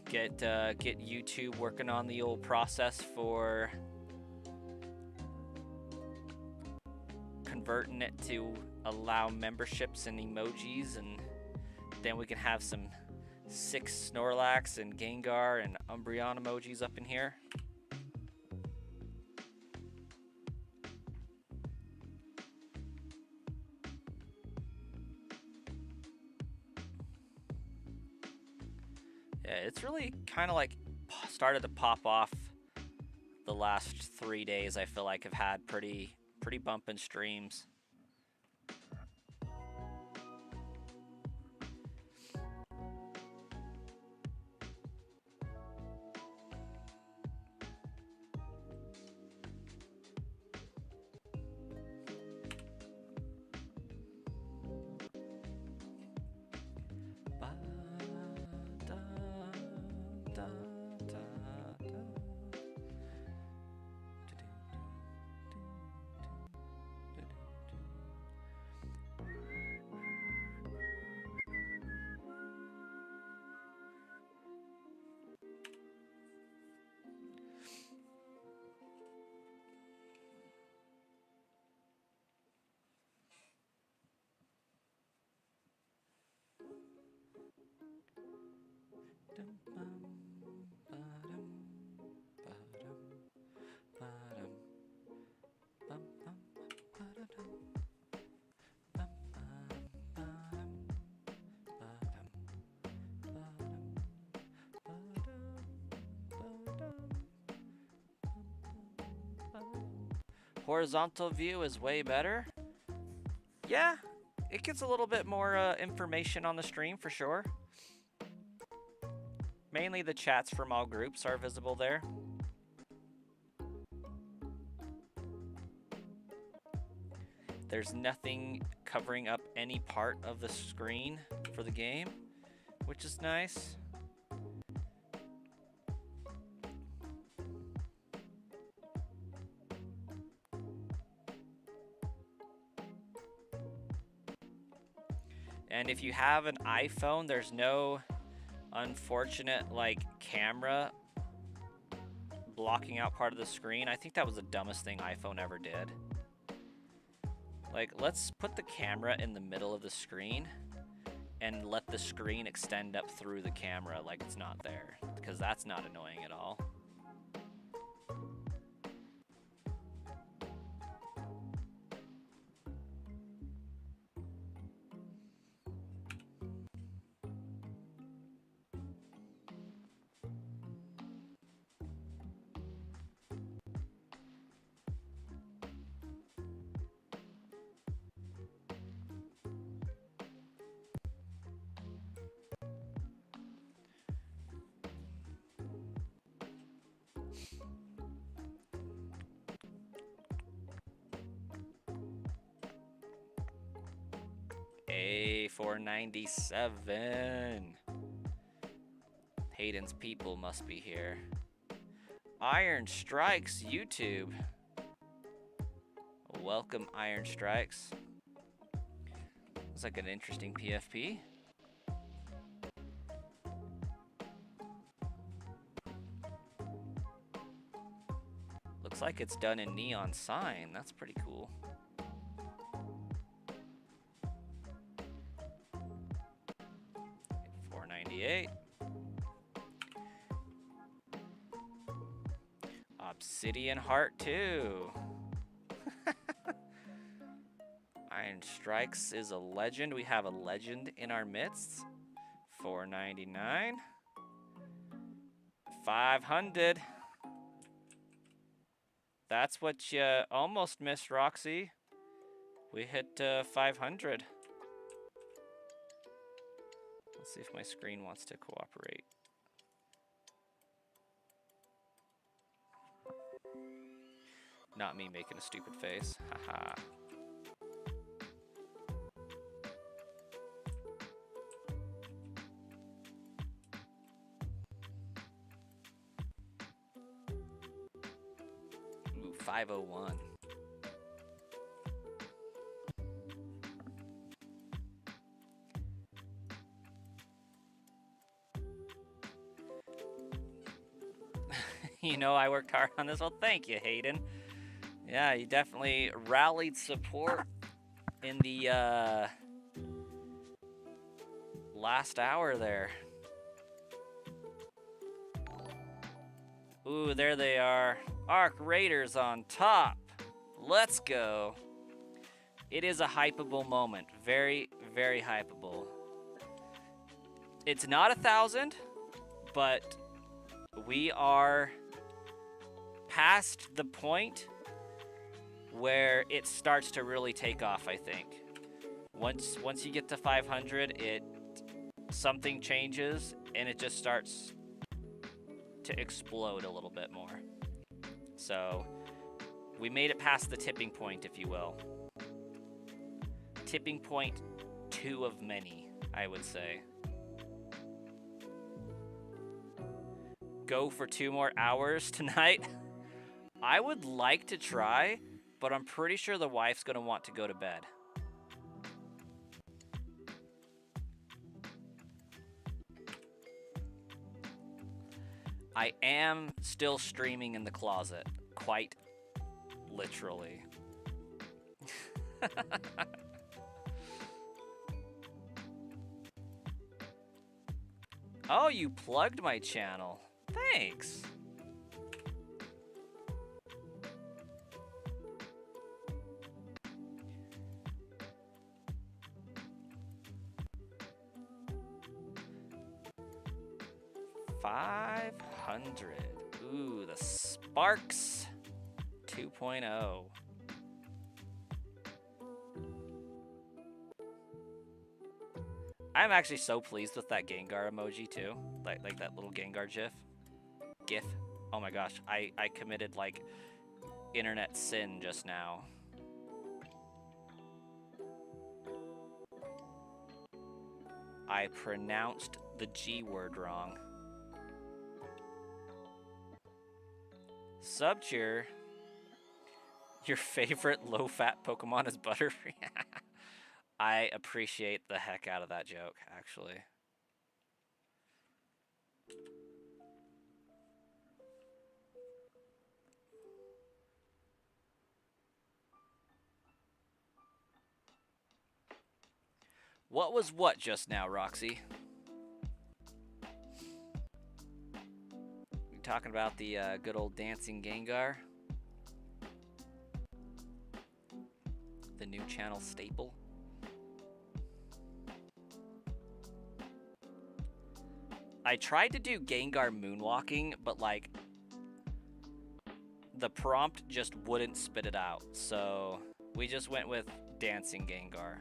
Get YouTube working on the old process for converting it to allow memberships and emojis, and then we can have some sick Snorlax and Gengar and Umbreon emojis up in here. Yeah, it's really kind of like started to pop off the last 3 days. I feel like I've had pretty bumping streams. Horizontal view is way better. Yeah, it gets a little bit more information on the stream for sure. Mainly the chats from all groups are visible there. There's nothing covering up any part of the screen for the game, which is nice. And if you have an iPhone, there's no unfortunate like camera blocking out part of the screen. I think that was the dumbest thing iPhone ever did. Like, let's put the camera in the middle of the screen and let the screen extend up through the camera like it's not there, because that's not annoying at all. A497. Hayden's people must be here. Iron Strikes YouTube. Welcome, Iron Strikes. Looks like an interesting PFP. Looks like it's done in neon sign. That's pretty cool. $4.98. Obsidian Heart 2. Iron And Strikes is a legend. We have a legend in our midst. $4.99. 500. That's what you almost missed, Roxy. We hit 500. Let's see if my screen wants to cooperate. Not me making a stupid face. Haha. Ooh, 501. You know, I worked hard on this. Well, thank you, Hayden. Yeah, you definitely rallied support in the last hour there. Ooh, there they are. Arc Raiders on top. Let's go. It is a hypeable moment. Very, very hypeable. It's not 1,000, but we are past the point where it starts to really take off, I think. Once you get to 500, something changes and it just starts to explode a little bit more. So we made it past the tipping point, if you will. Tipping point 2 of many, I would say. Go for 2 more hours tonight. I would like to try, but I'm pretty sure the wife's gonna want to go to bed. I am still streaming in the closet, quite literally. Oh, you plugged my channel. Thanks. $500. Ooh, the Sparks 2.0. I'm actually so pleased with that Gengar emoji too. Like that little Gengar GIF. Oh my gosh, I committed like internet sin just now. I pronounced the G word wrong. Subtier, your favorite low-fat Pokemon is Butterfree? I appreciate the heck out of that joke, actually. What was what just now, Roxy? You talking about the good old dancing Gengar? The new channel staple? I tried to do Gengar moonwalking, but like the prompt just wouldn't spit it out. So we just went with dancing Gengar.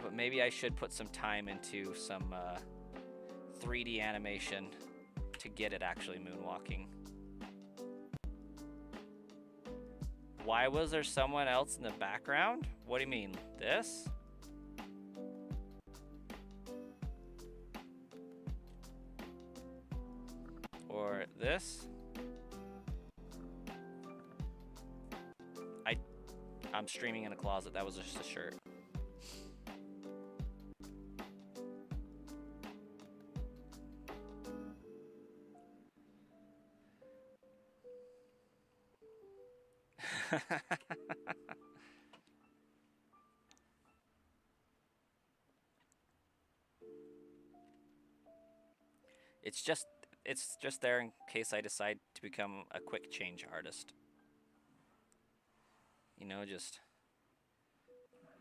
But maybe I should put some time into some 3D animation to get it actually moonwalking. Why was there someone else in the background? What do you mean? This? Or this? I'm streaming in a closet. That was just a shirt. it's just there in case I decide to become a quick change artist. You know, just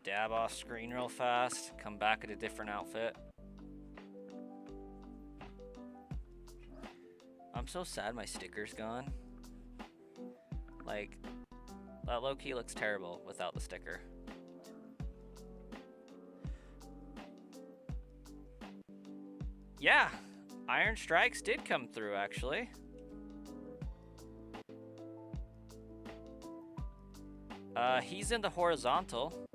dab off screen real fast, come back at a different outfit. I'm so sad my sticker's gone. Like, that low-key looks terrible without the sticker. Yeah, Iron Strikes did come through, actually. He's in the horizontal.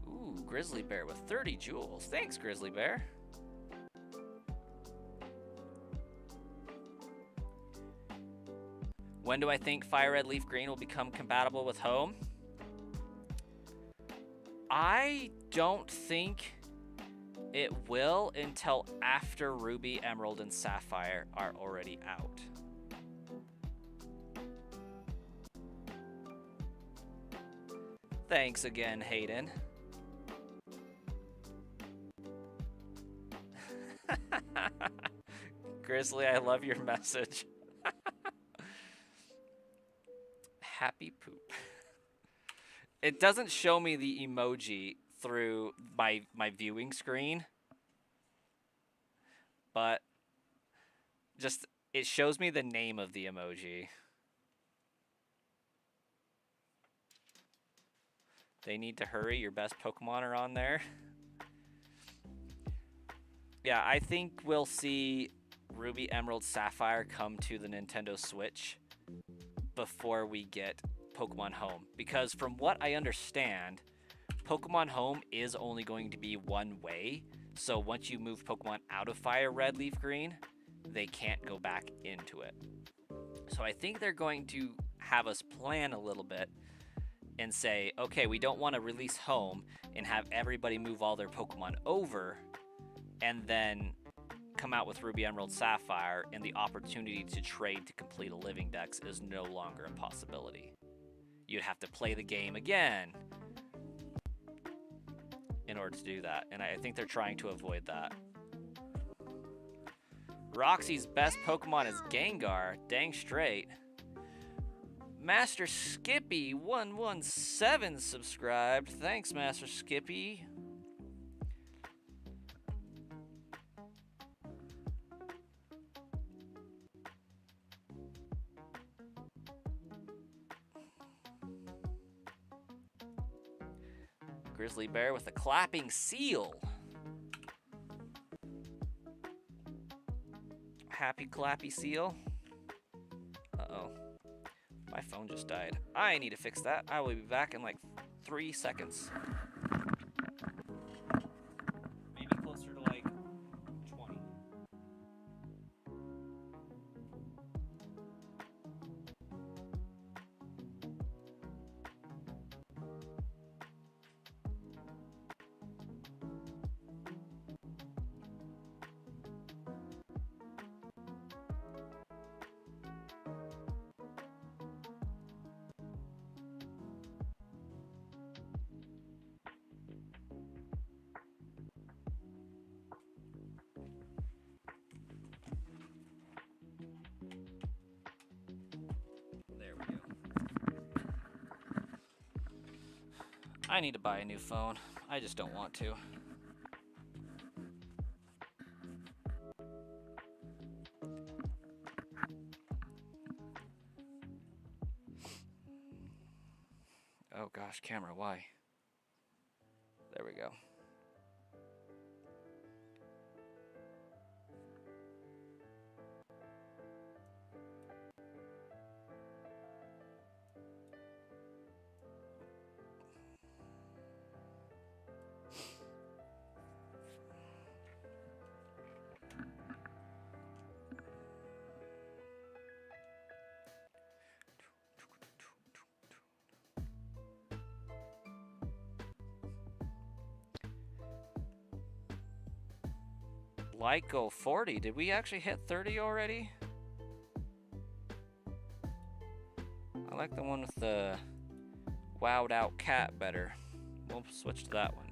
Ooh, Grizzly Bear with 30 jewels. Thanks, Grizzly Bear. When do I think Fire Red Leaf Green will become compatible with Home? I don't think it will until after Ruby, Emerald, and Sapphire are already out. Thanks again, Hayden. Grizzly, I love your message. Happy poop. It doesn't show me the emoji through my viewing screen, but just it shows me the name of the emoji. They need to hurry. Your best Pokemon are on there. Yeah, I think we'll see Ruby, Emerald, Sapphire come to the Nintendo Switch before we get Pokemon Home. Because from what I understand, Pokemon Home is only going to be one way. So once you move Pokemon out of Fire Red Leaf Green, they can't go back into it. So I think they're going to have us plan a little bit and say, okay, we don't want to release Home and have everybody move all their Pokemon over and then come out with Ruby, Emerald, Sapphire, and the opportunity to trade to complete a Living Dex is no longer a possibility. You'd have to play the game again in order to do that, and I think they're trying to avoid that. Roxy's best Pokemon is Gengar. Dang straight. Master Skippy 117 subscribed. Thanks, Master Skippy. Grizzly Bear with a clapping seal. Happy clappy seal. Uh-oh. My phone just died. I need to fix that. I will be back in like 3 seconds. Maybe closer to like 20. I need to buy a new phone. I just don't want to. Oh gosh, camera, why? There we go. Lyco 40. Did we actually hit 30 already? I like the one with the wowed out cat better. We'll switch to that one.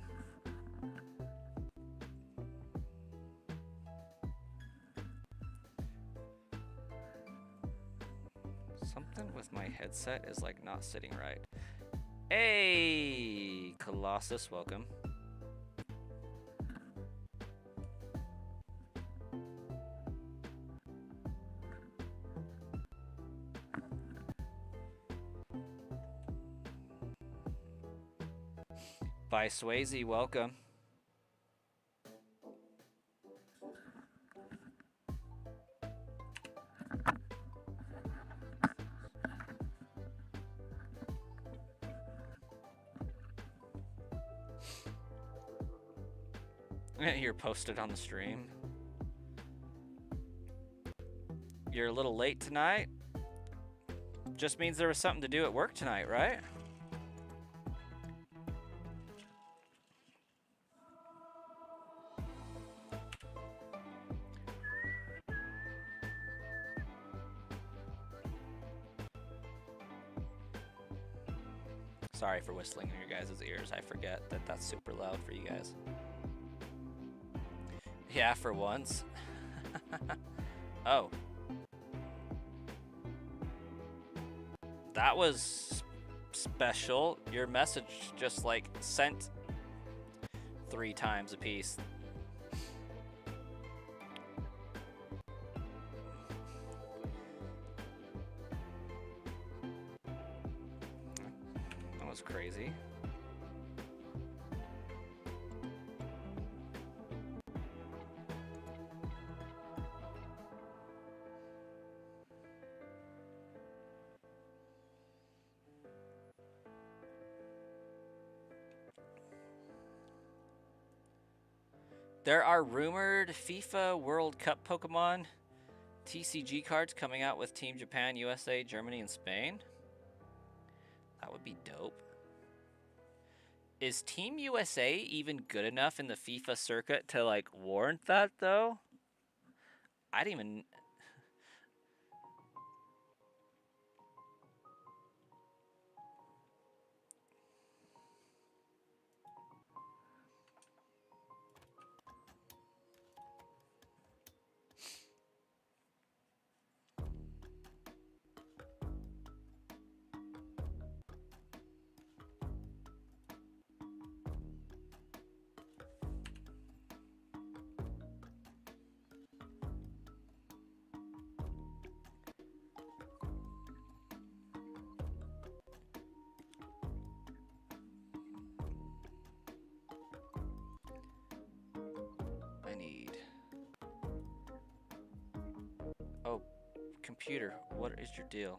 headset is like not sitting right. Hey, Colossus, welcome. By Swayze, welcome. You're posted on the stream. You're a little late tonight. Just means there was something to do at work tonight, right? Sorry for whistling in your guys' ears. I forget that that's super loud for you guys. Yeah, for once. Oh. That was special. Your message just like sent 3 times a piece. That was crazy. There are rumored FIFA World Cup Pokemon TCG cards coming out with Team Japan, USA, Germany, and Spain. That would be dope. Is Team USA even good enough in the FIFA circuit to like warrant that though? I didn't even... Oh, computer, what is your deal?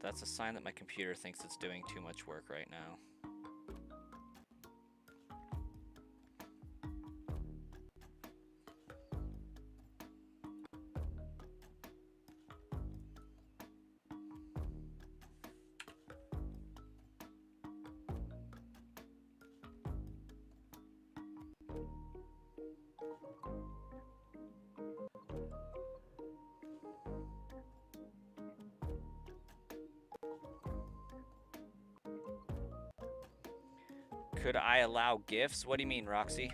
That's a sign that my computer thinks it's doing too much work right now. Could I allow gifts? What do you mean, Roxy?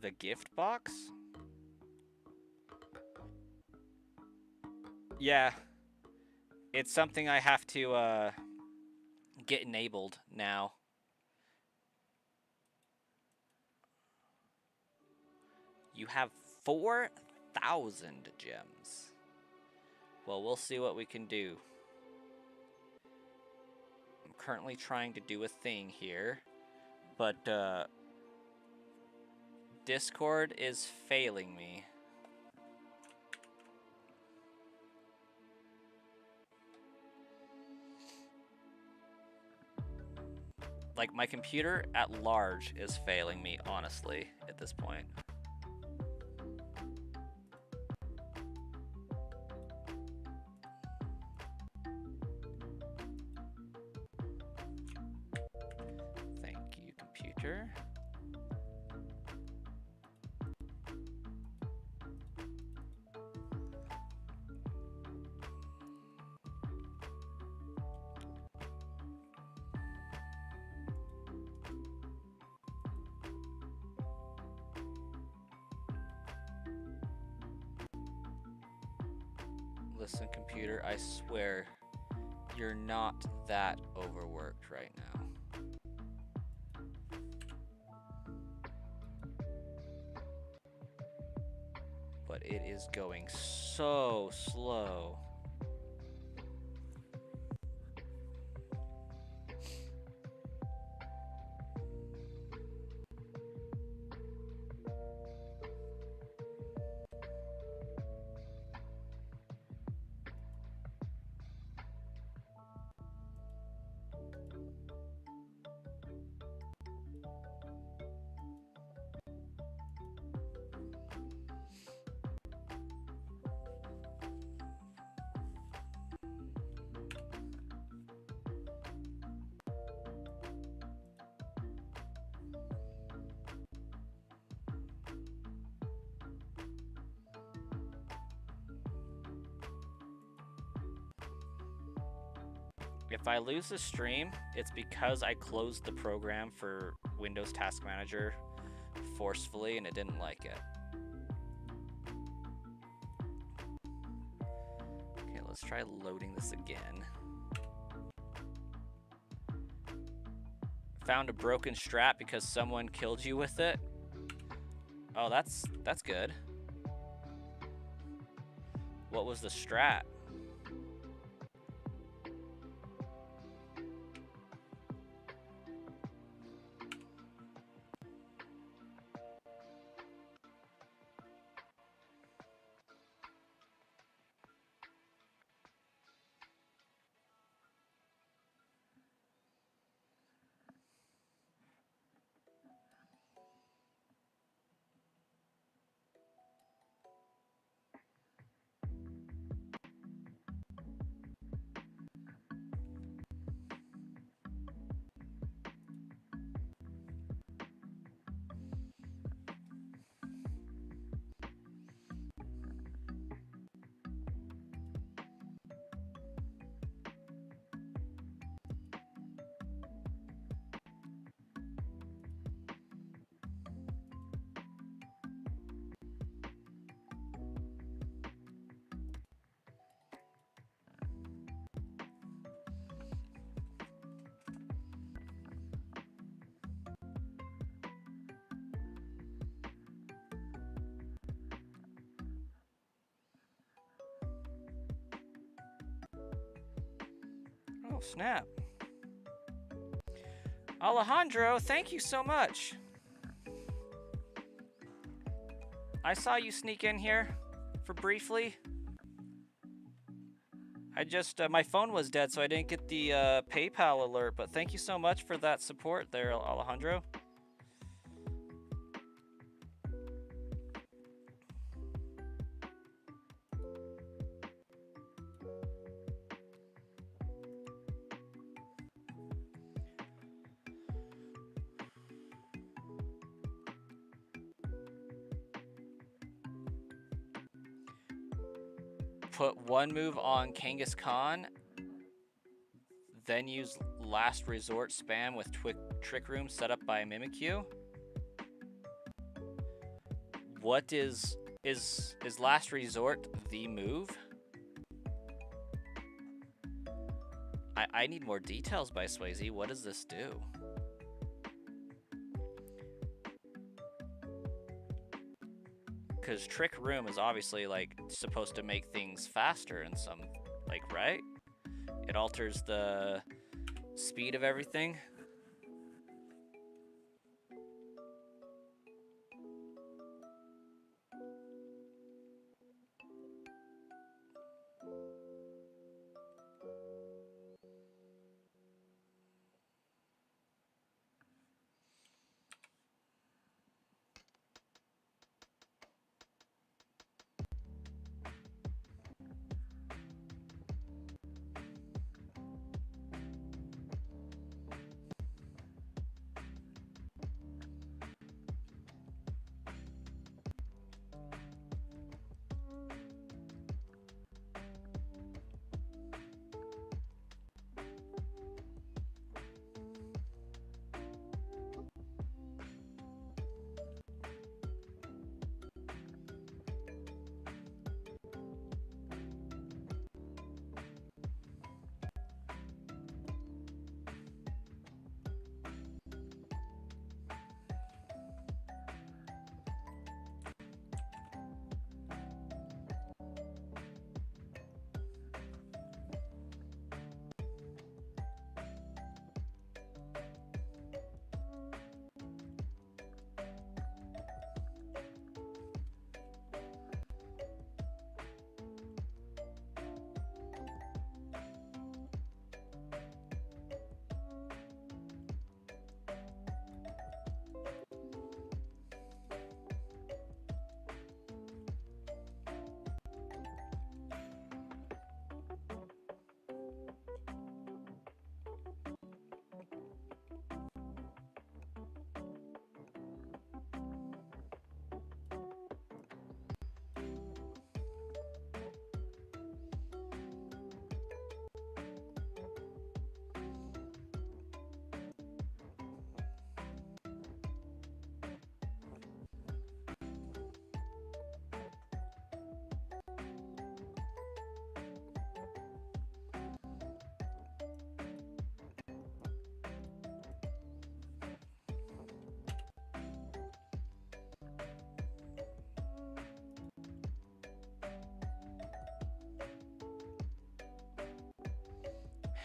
The gift box? Yeah. It's something I have to get enabled now. You have 4,000 gems. Well, we'll see what we can do. I'm currently trying to do a thing here, but Discord is failing me. Like, my computer at large is failing me, honestly, at this point. Thank you, computer. Listen, computer, I swear you're not that overworked right now. But it is going so slow. If I lose the stream, it's because I closed the program for Windows Task Manager forcefully and it didn't like it. Okay, let's try loading this again. Found a broken strap because someone killed you with it. Oh, that's good. What was the strap? Oh, snap. Alejandro, thank you so much. I saw you sneak in here for briefly. I just, my phone was dead, so I didn't get the PayPal alert, but thank you so much for that support there, Alejandro. Put one move on Kangaskhan, then use Last Resort spam with Trick Room set up by Mimikyu. What is Last Resort the move? I need more details by Swayze. What does this do? Because Trick Room is obviously, like, supposed to make things faster in some, like, right? It alters the speed of everything.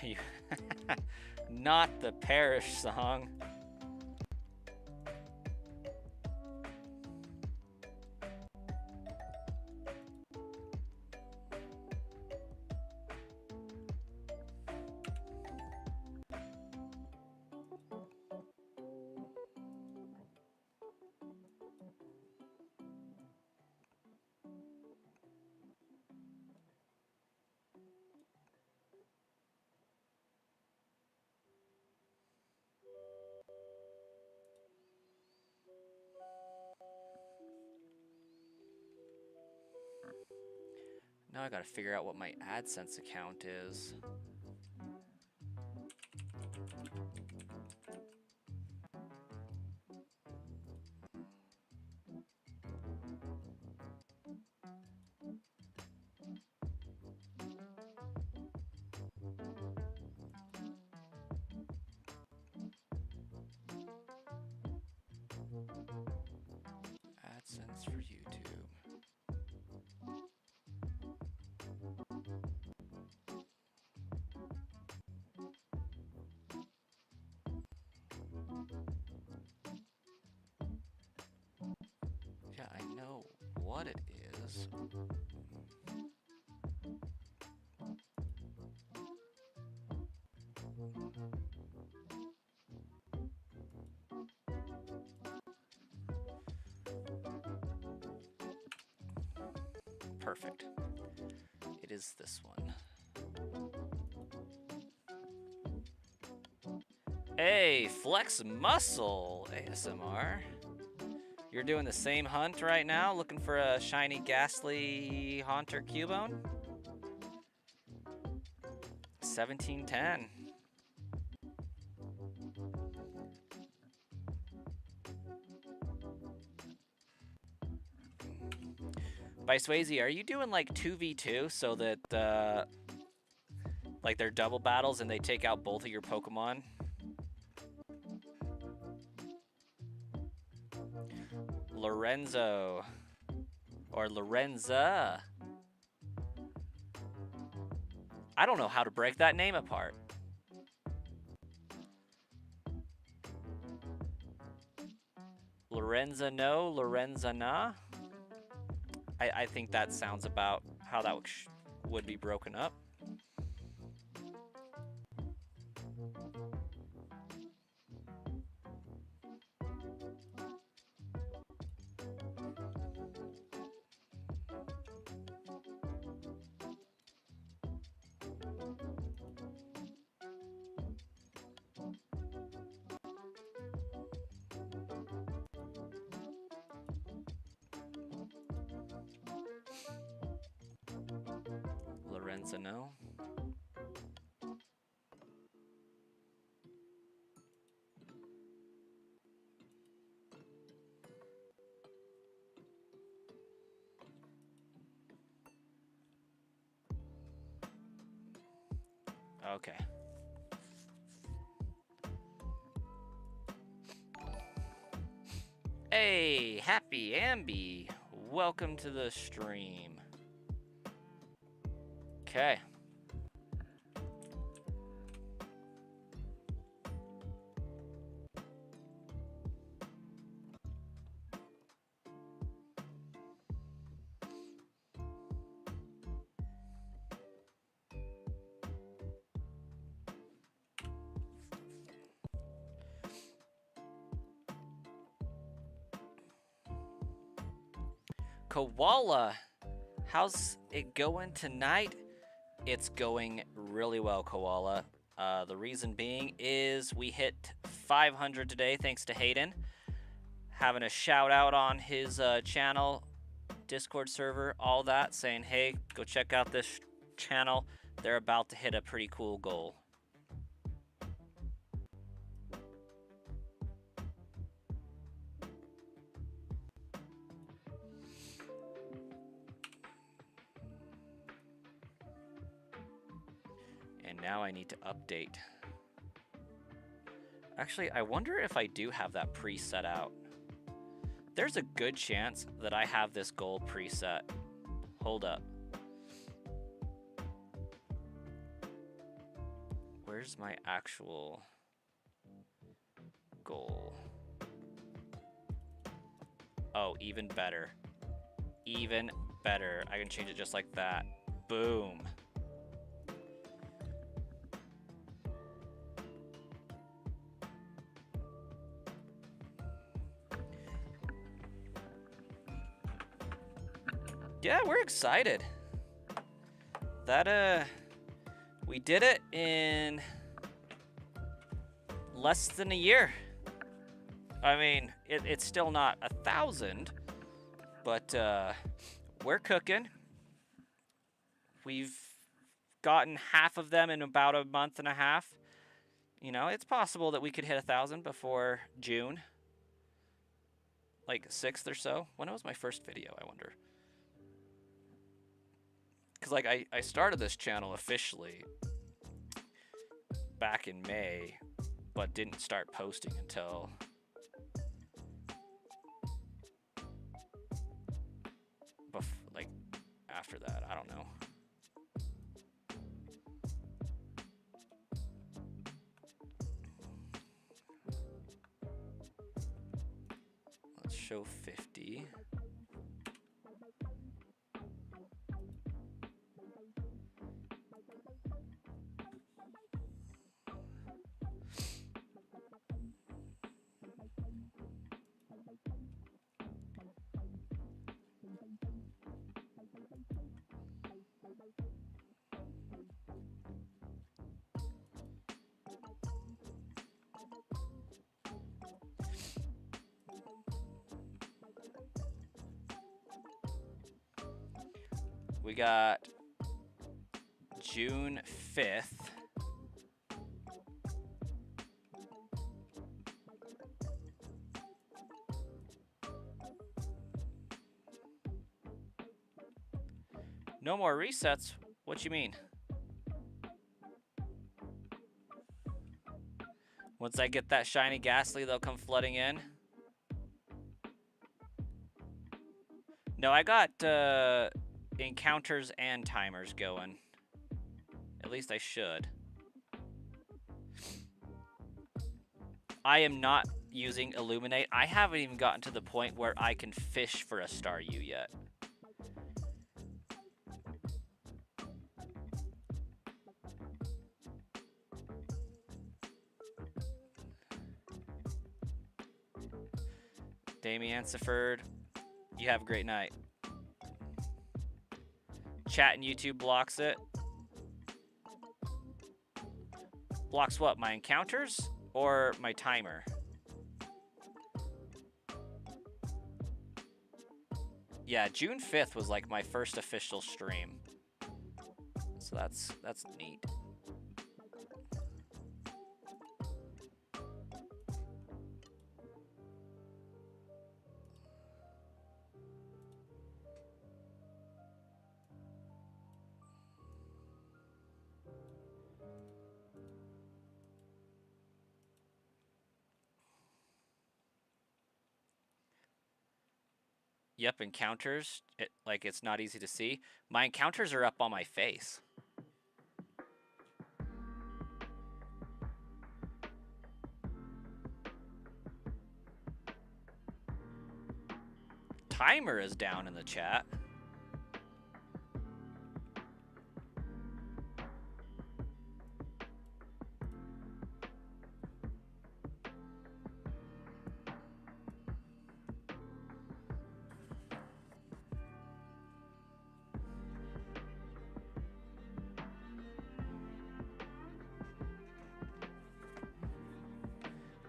You not the Parish song. Now I gotta figure out what my AdSense account is. AdSense for YouTube. Yeah, I know what it is. Perfect. It is this one. Hey, Flex Muscle ASMR. You're doing the same hunt right now, looking for a shiny, ghastly Haunter Cubone? 1710. By Swayze, are you doing like 2v2 so that like they're double battles and they take out both of your Pokemon? Lorenzo. Or Lorenza. I don't know how to break that name apart. Lorenza no, Lorenza na. I think that sounds about how that would be broken up. Lorenza no. Okay. Hey, happy Ambi. Welcome to the stream. Okay. Koala, how's it going tonight? It's going really well, Koala. The reason being is we hit 500 today thanks to Hayden. Having a shout out on his channel, Discord server, all that, saying, hey, go check out this channel. They're about to hit a pretty cool goal. And now I need to update. Actually, I wonder if I do have that preset out. There's a good chance that I have this goal preset. Hold up. Where's my actual goal? Oh, even better. Even better. I can change it just like that. Boom. Yeah, we're excited. That, we did it in less than a year. I mean, it's still not 1,000, but we're cooking. We've gotten half of them in about a month and a half. You know, it's possible that we could hit 1,000 before June. Like 6th or so. When was my first video, I wonder? Because, like, I started this channel officially back in May, but didn't start posting until... like, after that. I don't know. Let's show 50. We got June 5th. No more resets? What you mean? Once I get that shiny ghastly, they'll come flooding in? No, I got encounters and timers going. At least I should. I am not using Illuminate. I haven't even gotten to the point where I can fish for a Star U yet. Damien Sefford, you have a great night. Chat and YouTube blocks it. Blocks what? My encounters or my timer? Yeah, June 5th was like my first official stream. So that's neat. Yep, encounters. It's not easy to see. My encounters are up on my face. Timer is down in the chat.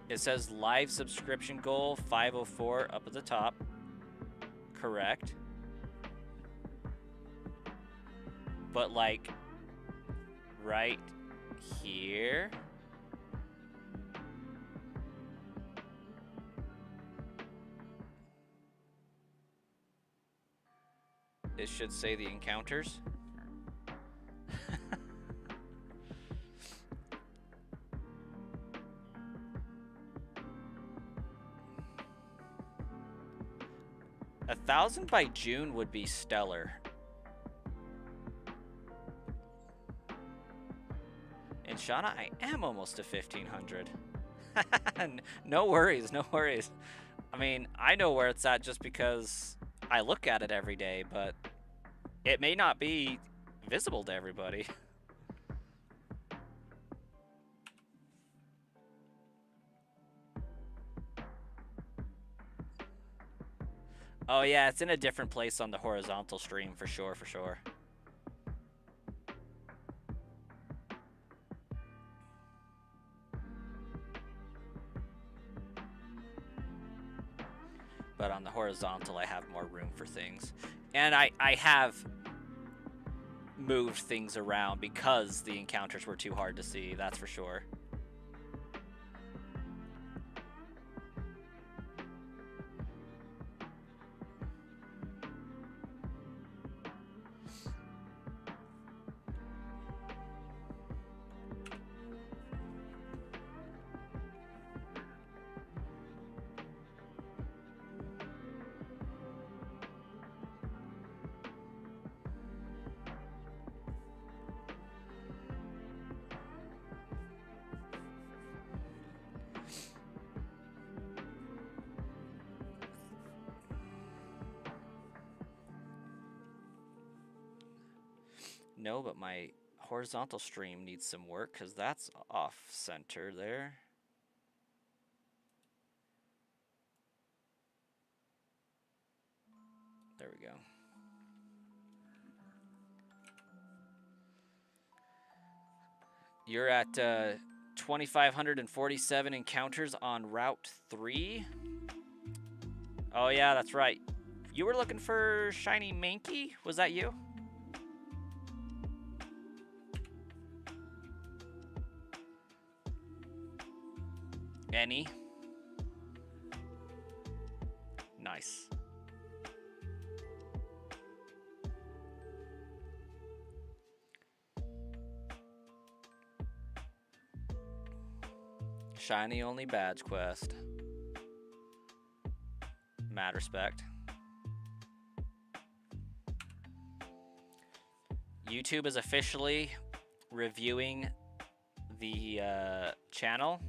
It says live subscription goal 504 up at the top. Correct. But like right here. It should say the encounters. A 1,000 by June would be stellar. And Shauna, I am almost to 1,500. No worries, no worries. I mean, I know where it's at just because I look at it every day, but it may not be visible to everybody. Oh yeah, it's in a different place on the horizontal stream for sure, for sure. But on the horizontal, I have more room for things. And I have moved things around because the encounters were too hard to see, that's for sure. No, but my horizontal stream needs some work because that's off center there. There we go. You're at 2,547 encounters on Route 3. Oh yeah, that's right. You were looking for Shiny Mankey? Was that you? Any? Nice. Shiny only badge quest. Mad respect. YouTube is officially reviewing the channel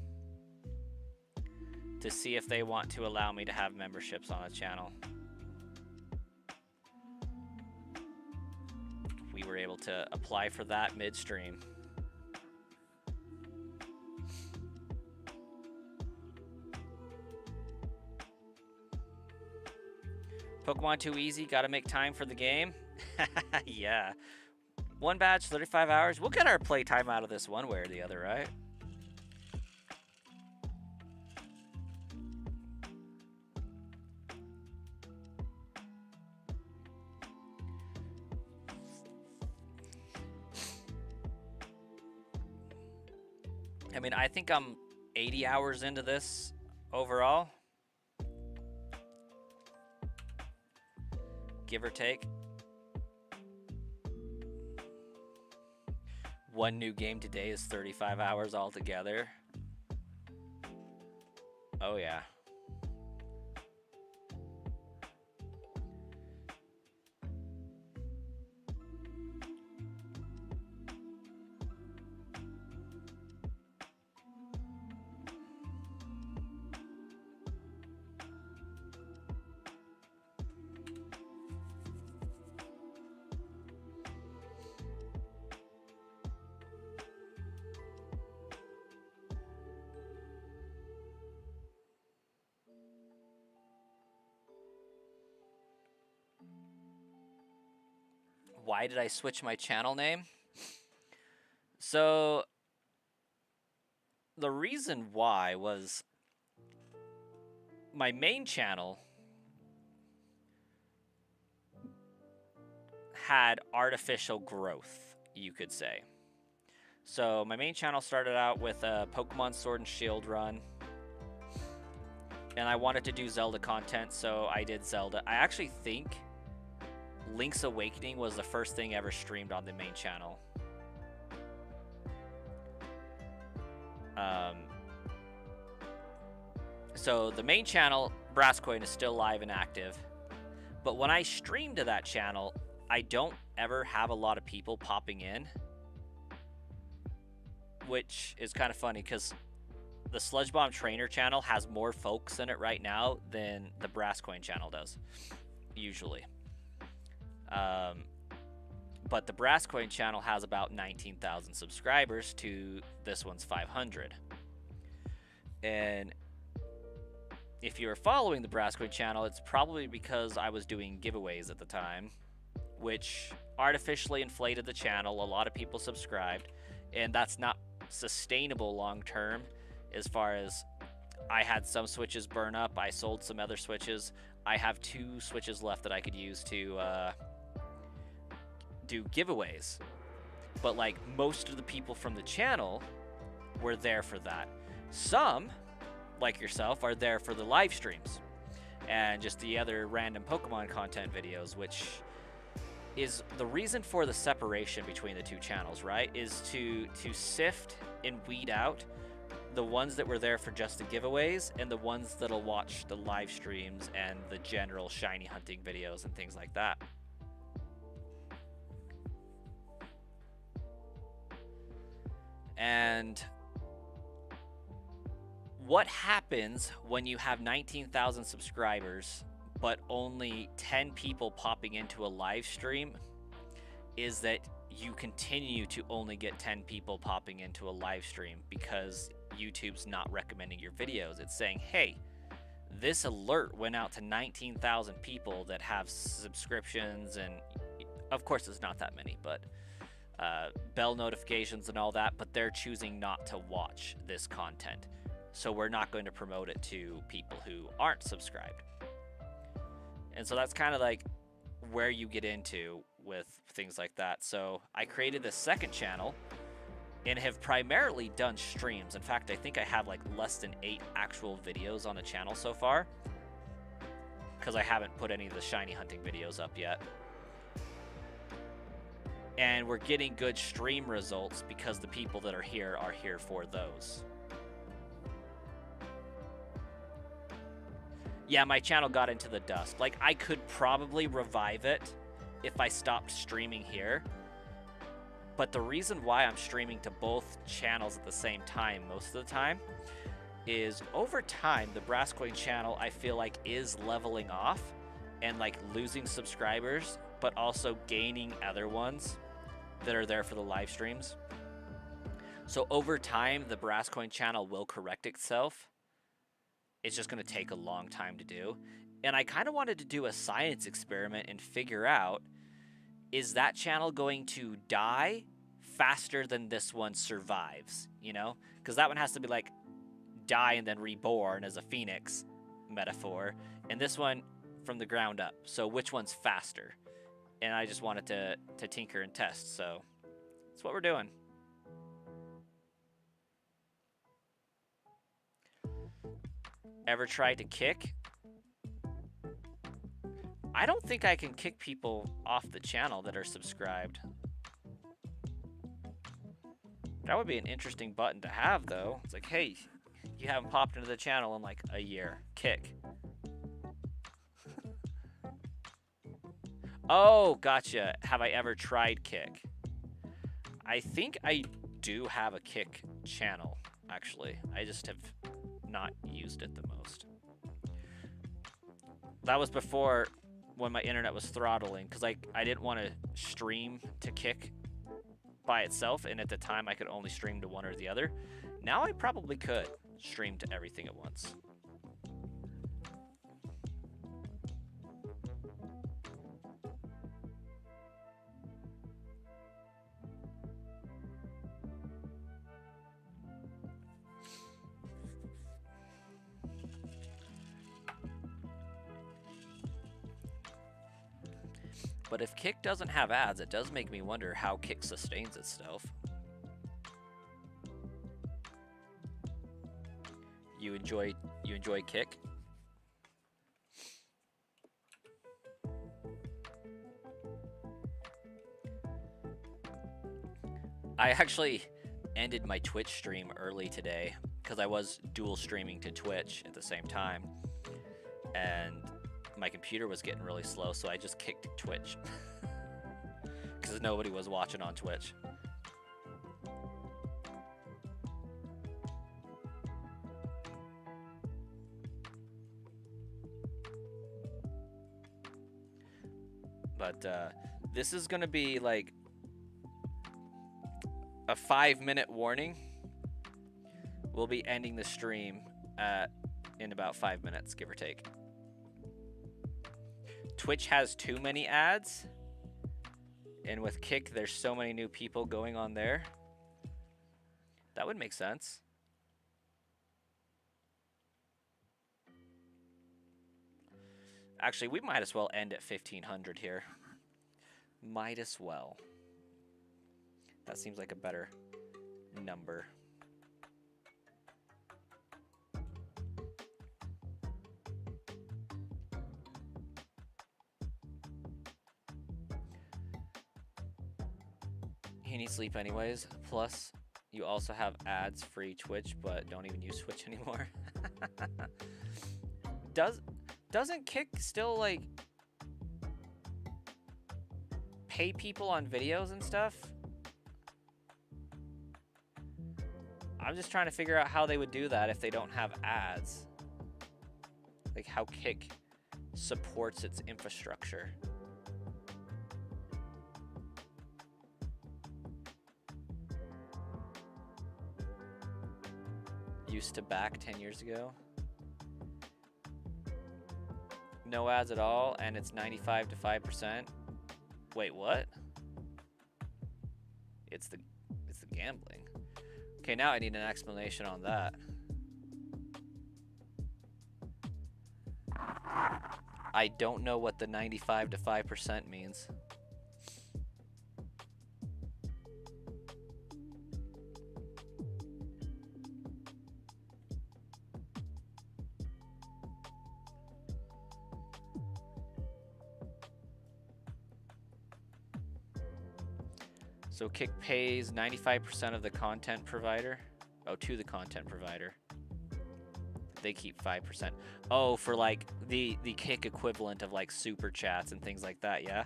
to see if they want to allow me to have memberships on the channel. We were able to apply for that midstream. Pokemon too easy, gotta make time for the game. Yeah. One badge, 35 hours. We'll get our playtime out of this one way or the other, right? I mean, I think I'm 80 hours into this overall. Give or take. One new game today is 35 hours altogether. Oh yeah. Why did I switch my channel name? So the reason why was my main channel had artificial growth, you could say. So my main channel started out with a Pokemon Sword and Shield run, and I wanted to do Zelda content, so I did Zelda. I actually think Link's Awakening was the first thing ever streamed on the main channel. So the main channel, Brasscoin, is still live and active. But when I stream to that channel, I don't ever have a lot of people popping in. which is kind of funny because the Sludge Bomb Trainer channel has more folks in it right now than the Brass Coin channel does, usually. But the Brass Coin channel has about 19,000 subscribers to this one's 500. And if you were following the Brass Coin channel, it's probably because I was doing giveaways at the time, which artificially inflated the channel. A lot of people subscribed, and that's not sustainable long term. As far as I had some switches burn up, I sold some other switches. I have 2 switches left that I could use to do giveaways. But like most of the people from the channel were there for that. Some, like yourself, are there for the live streams and just the other random Pokemon content videos, which is the reason for the separation between the 2 channels, right? Is to sift and weed out the ones that were there for just the giveaways and the ones that'll watch the live streams and the general shiny hunting videos and things like that. And what happens when you have 19,000 subscribers but only 10 people popping into a live stream is that you continue to only get 10 people popping into a live stream because YouTube's not recommending your videos. It's saying, hey, this alert went out to 19,000 people that have subscriptions, and of course it's not that many, but bell notifications and all that, but they're choosing not to watch this content. So we're not going to promote it to people who aren't subscribed. And so that's kind of like where you get into with things like that. So I created this second channel and have primarily done streams. In fact, I think I have like less than 8 actual videos on the channel so far, because I haven't put any of the shiny hunting videos up yet. And we're getting good stream results because the people that are here for those. Yeah, my channel got into the dust. Like, I could probably revive it if I stopped streaming here. But the reason why I'm streaming to both channels at the same time most of the time is over time, the Brass Coin channel, I feel like, is leveling off and like losing subscribers, but also gaining other ones that are there for the live streams. So over time, the Brass Coin channel will correct itself. It's just going to take a long time to do. And I kind of wanted to do a science experiment and figure out, is that channel going to die faster than this one survives, you know? Because that one has to be like die and then reborn as a phoenix metaphor. And this one from the ground up. So which one's faster? And I just wanted to tinker and test. So that's what we're doing. Ever tried to kick? I don't think I can kick people off the channel that are subscribed. That would be an interesting button to have, though. It's like, hey, you haven't popped into the channel in like a year. Kick. Oh, gotcha. Have I ever tried kick? I think I do have a kick channel, actually. I just have not used it the most. That was before when my internet was throttling, because I didn't want to stream to kick by itself, and at the time I could only stream to one or the other. Now I probably could stream to everything at once. But if Kick doesn't have ads, it does make me wonder how Kick sustains itself. You enjoy Kick? I actually ended my Twitch stream early today because I was dual streaming to Twitch at the same time. And my computer was getting really slow, so I just kicked Twitch because nobody was watching on Twitch. But this is gonna be like a 5-minute warning. We'll be ending the stream in about 5 minutes, give or take. Twitch has too many ads, and with Kick, there's so many new people going on there. That would make sense. Actually, we might as well end at 1500 here. Might as well. That seems like a better number. He needs sleep anyways. Plus, you also have ads-free Twitch, but don't even use Twitch anymore. Doesn't Kick still, like, pay people on videos and stuff? I'm just trying to figure out how they would do that if they don't have ads. Like, how Kick supports its infrastructure. Used to back 10 years ago. No ads at all, and it's 95 to 5%. Wait, what? It's the gambling. Okay, now I need an explanation on that. I don't know what the 95 to 5% means. So Kick pays 95% of the content provider. Oh, to the content provider. They keep 5%. Oh, for like the Kick equivalent of like super chats and things like that, yeah?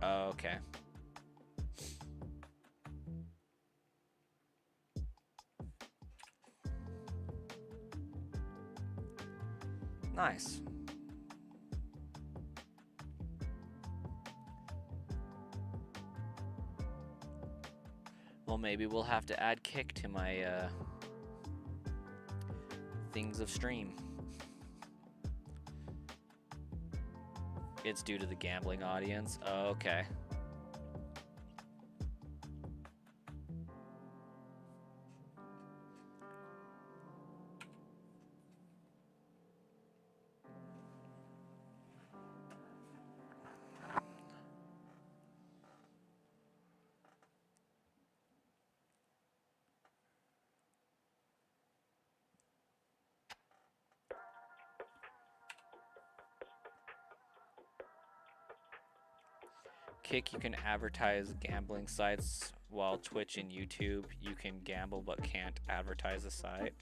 Oh, okay. Nice. Well, maybe we'll have to add Kick to my things of stream. It's due to the gambling audience. Oh, okay. Kick, you can advertise gambling sites, while Twitch and YouTube, you can gamble but can't advertise a site.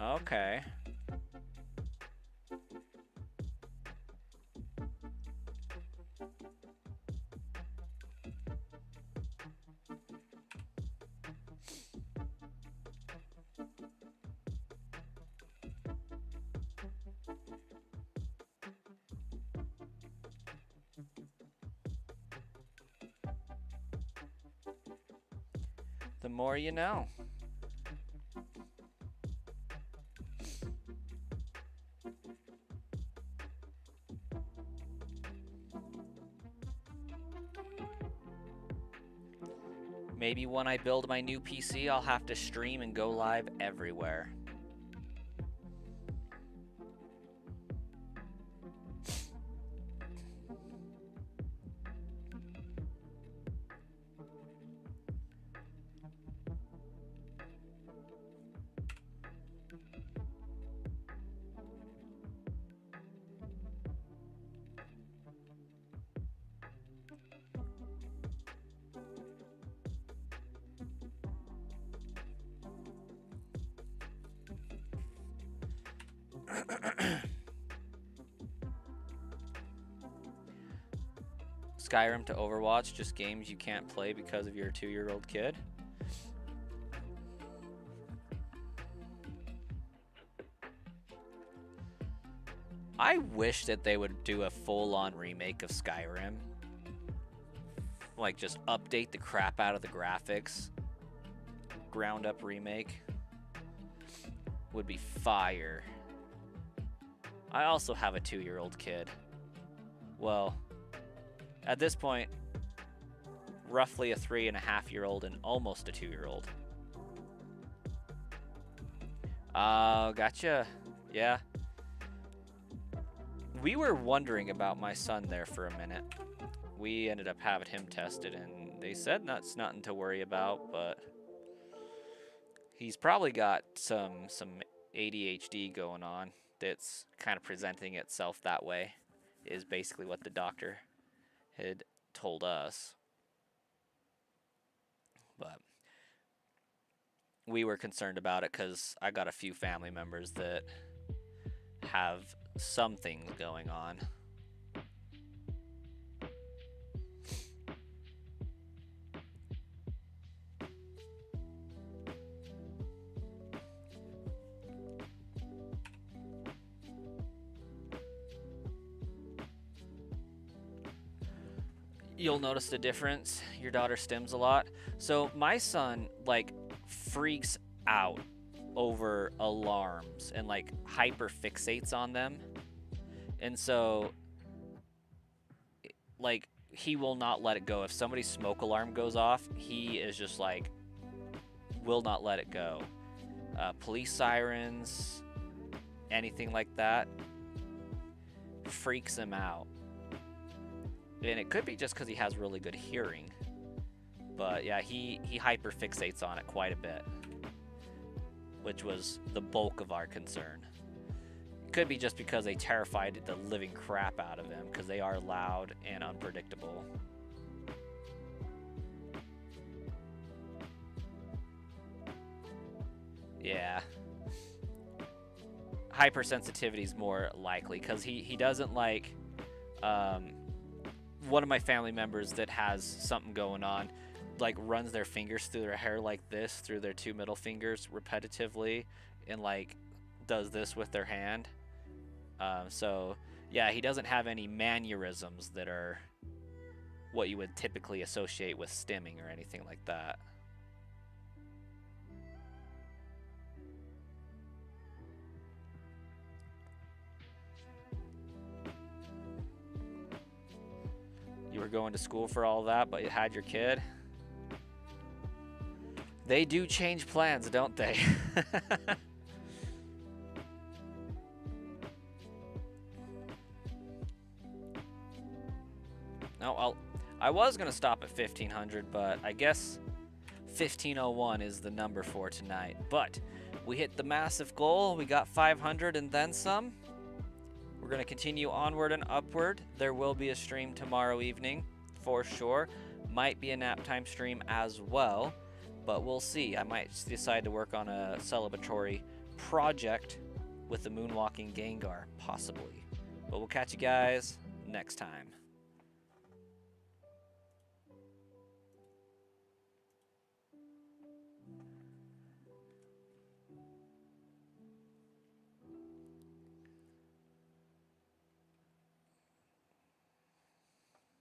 Okay. The more you know. Maybe when I build my new PC, I'll have to stream and go live everywhere. Skyrim to Overwatch, just games you can't play because of your 2-year-old kid. I wish that they would do a full-on remake of Skyrim. Like, just update the crap out of the graphics. Ground-up remake. Would be fire. I also have a 2-year-old kid. Well, at this point, roughly a 3.5-year-old and almost a 2-year-old. Gotcha. Yeah. We were wondering about my son there for a minute. We ended up having him tested, and they said that's nothing to worry about, but he's probably got some ADHD going on that's kind of presenting itself that way, is basically what the doctor had told us. But we were concerned about it because I got a few family members that have some things going on. You'll notice the difference. Your daughter stims a lot. So my son, like, freaks out over alarms and, like, hyper fixates on them. And so, like, he will not let it go. If somebody's smoke alarm goes off, he is just like, will not let it go. Police sirens, anything like that, freaks him out. And it could be just because he has really good hearing. But yeah, he hyper fixates on it quite a bit, which was the bulk of our concern. It could be just because they terrified the living crap out of him, because they are loud and unpredictable. Yeah. Hypersensitivity is more likely, because he doesn't like... one of my family members that has something going on, like, runs their fingers through their hair like this, through their 2 middle fingers repetitively, and, like, does this with their hand. So, yeah, he doesn't have any mannerisms that are what you would typically associate with stimming or anything like that. You were going to school for all that, but you had your kid? They do change plans, don't they? No, I was going to stop at 1500, but I guess 1501 is the number for tonight. But we hit the massive goal. We got 500 and then some. We're going to continue onward and upward. There will be a stream tomorrow evening, for sure. Might be a nap time stream as well, but we'll see. I might decide to work on a celebratory project with the Moonwalking Gengar, possibly. But we'll catch you guys next time.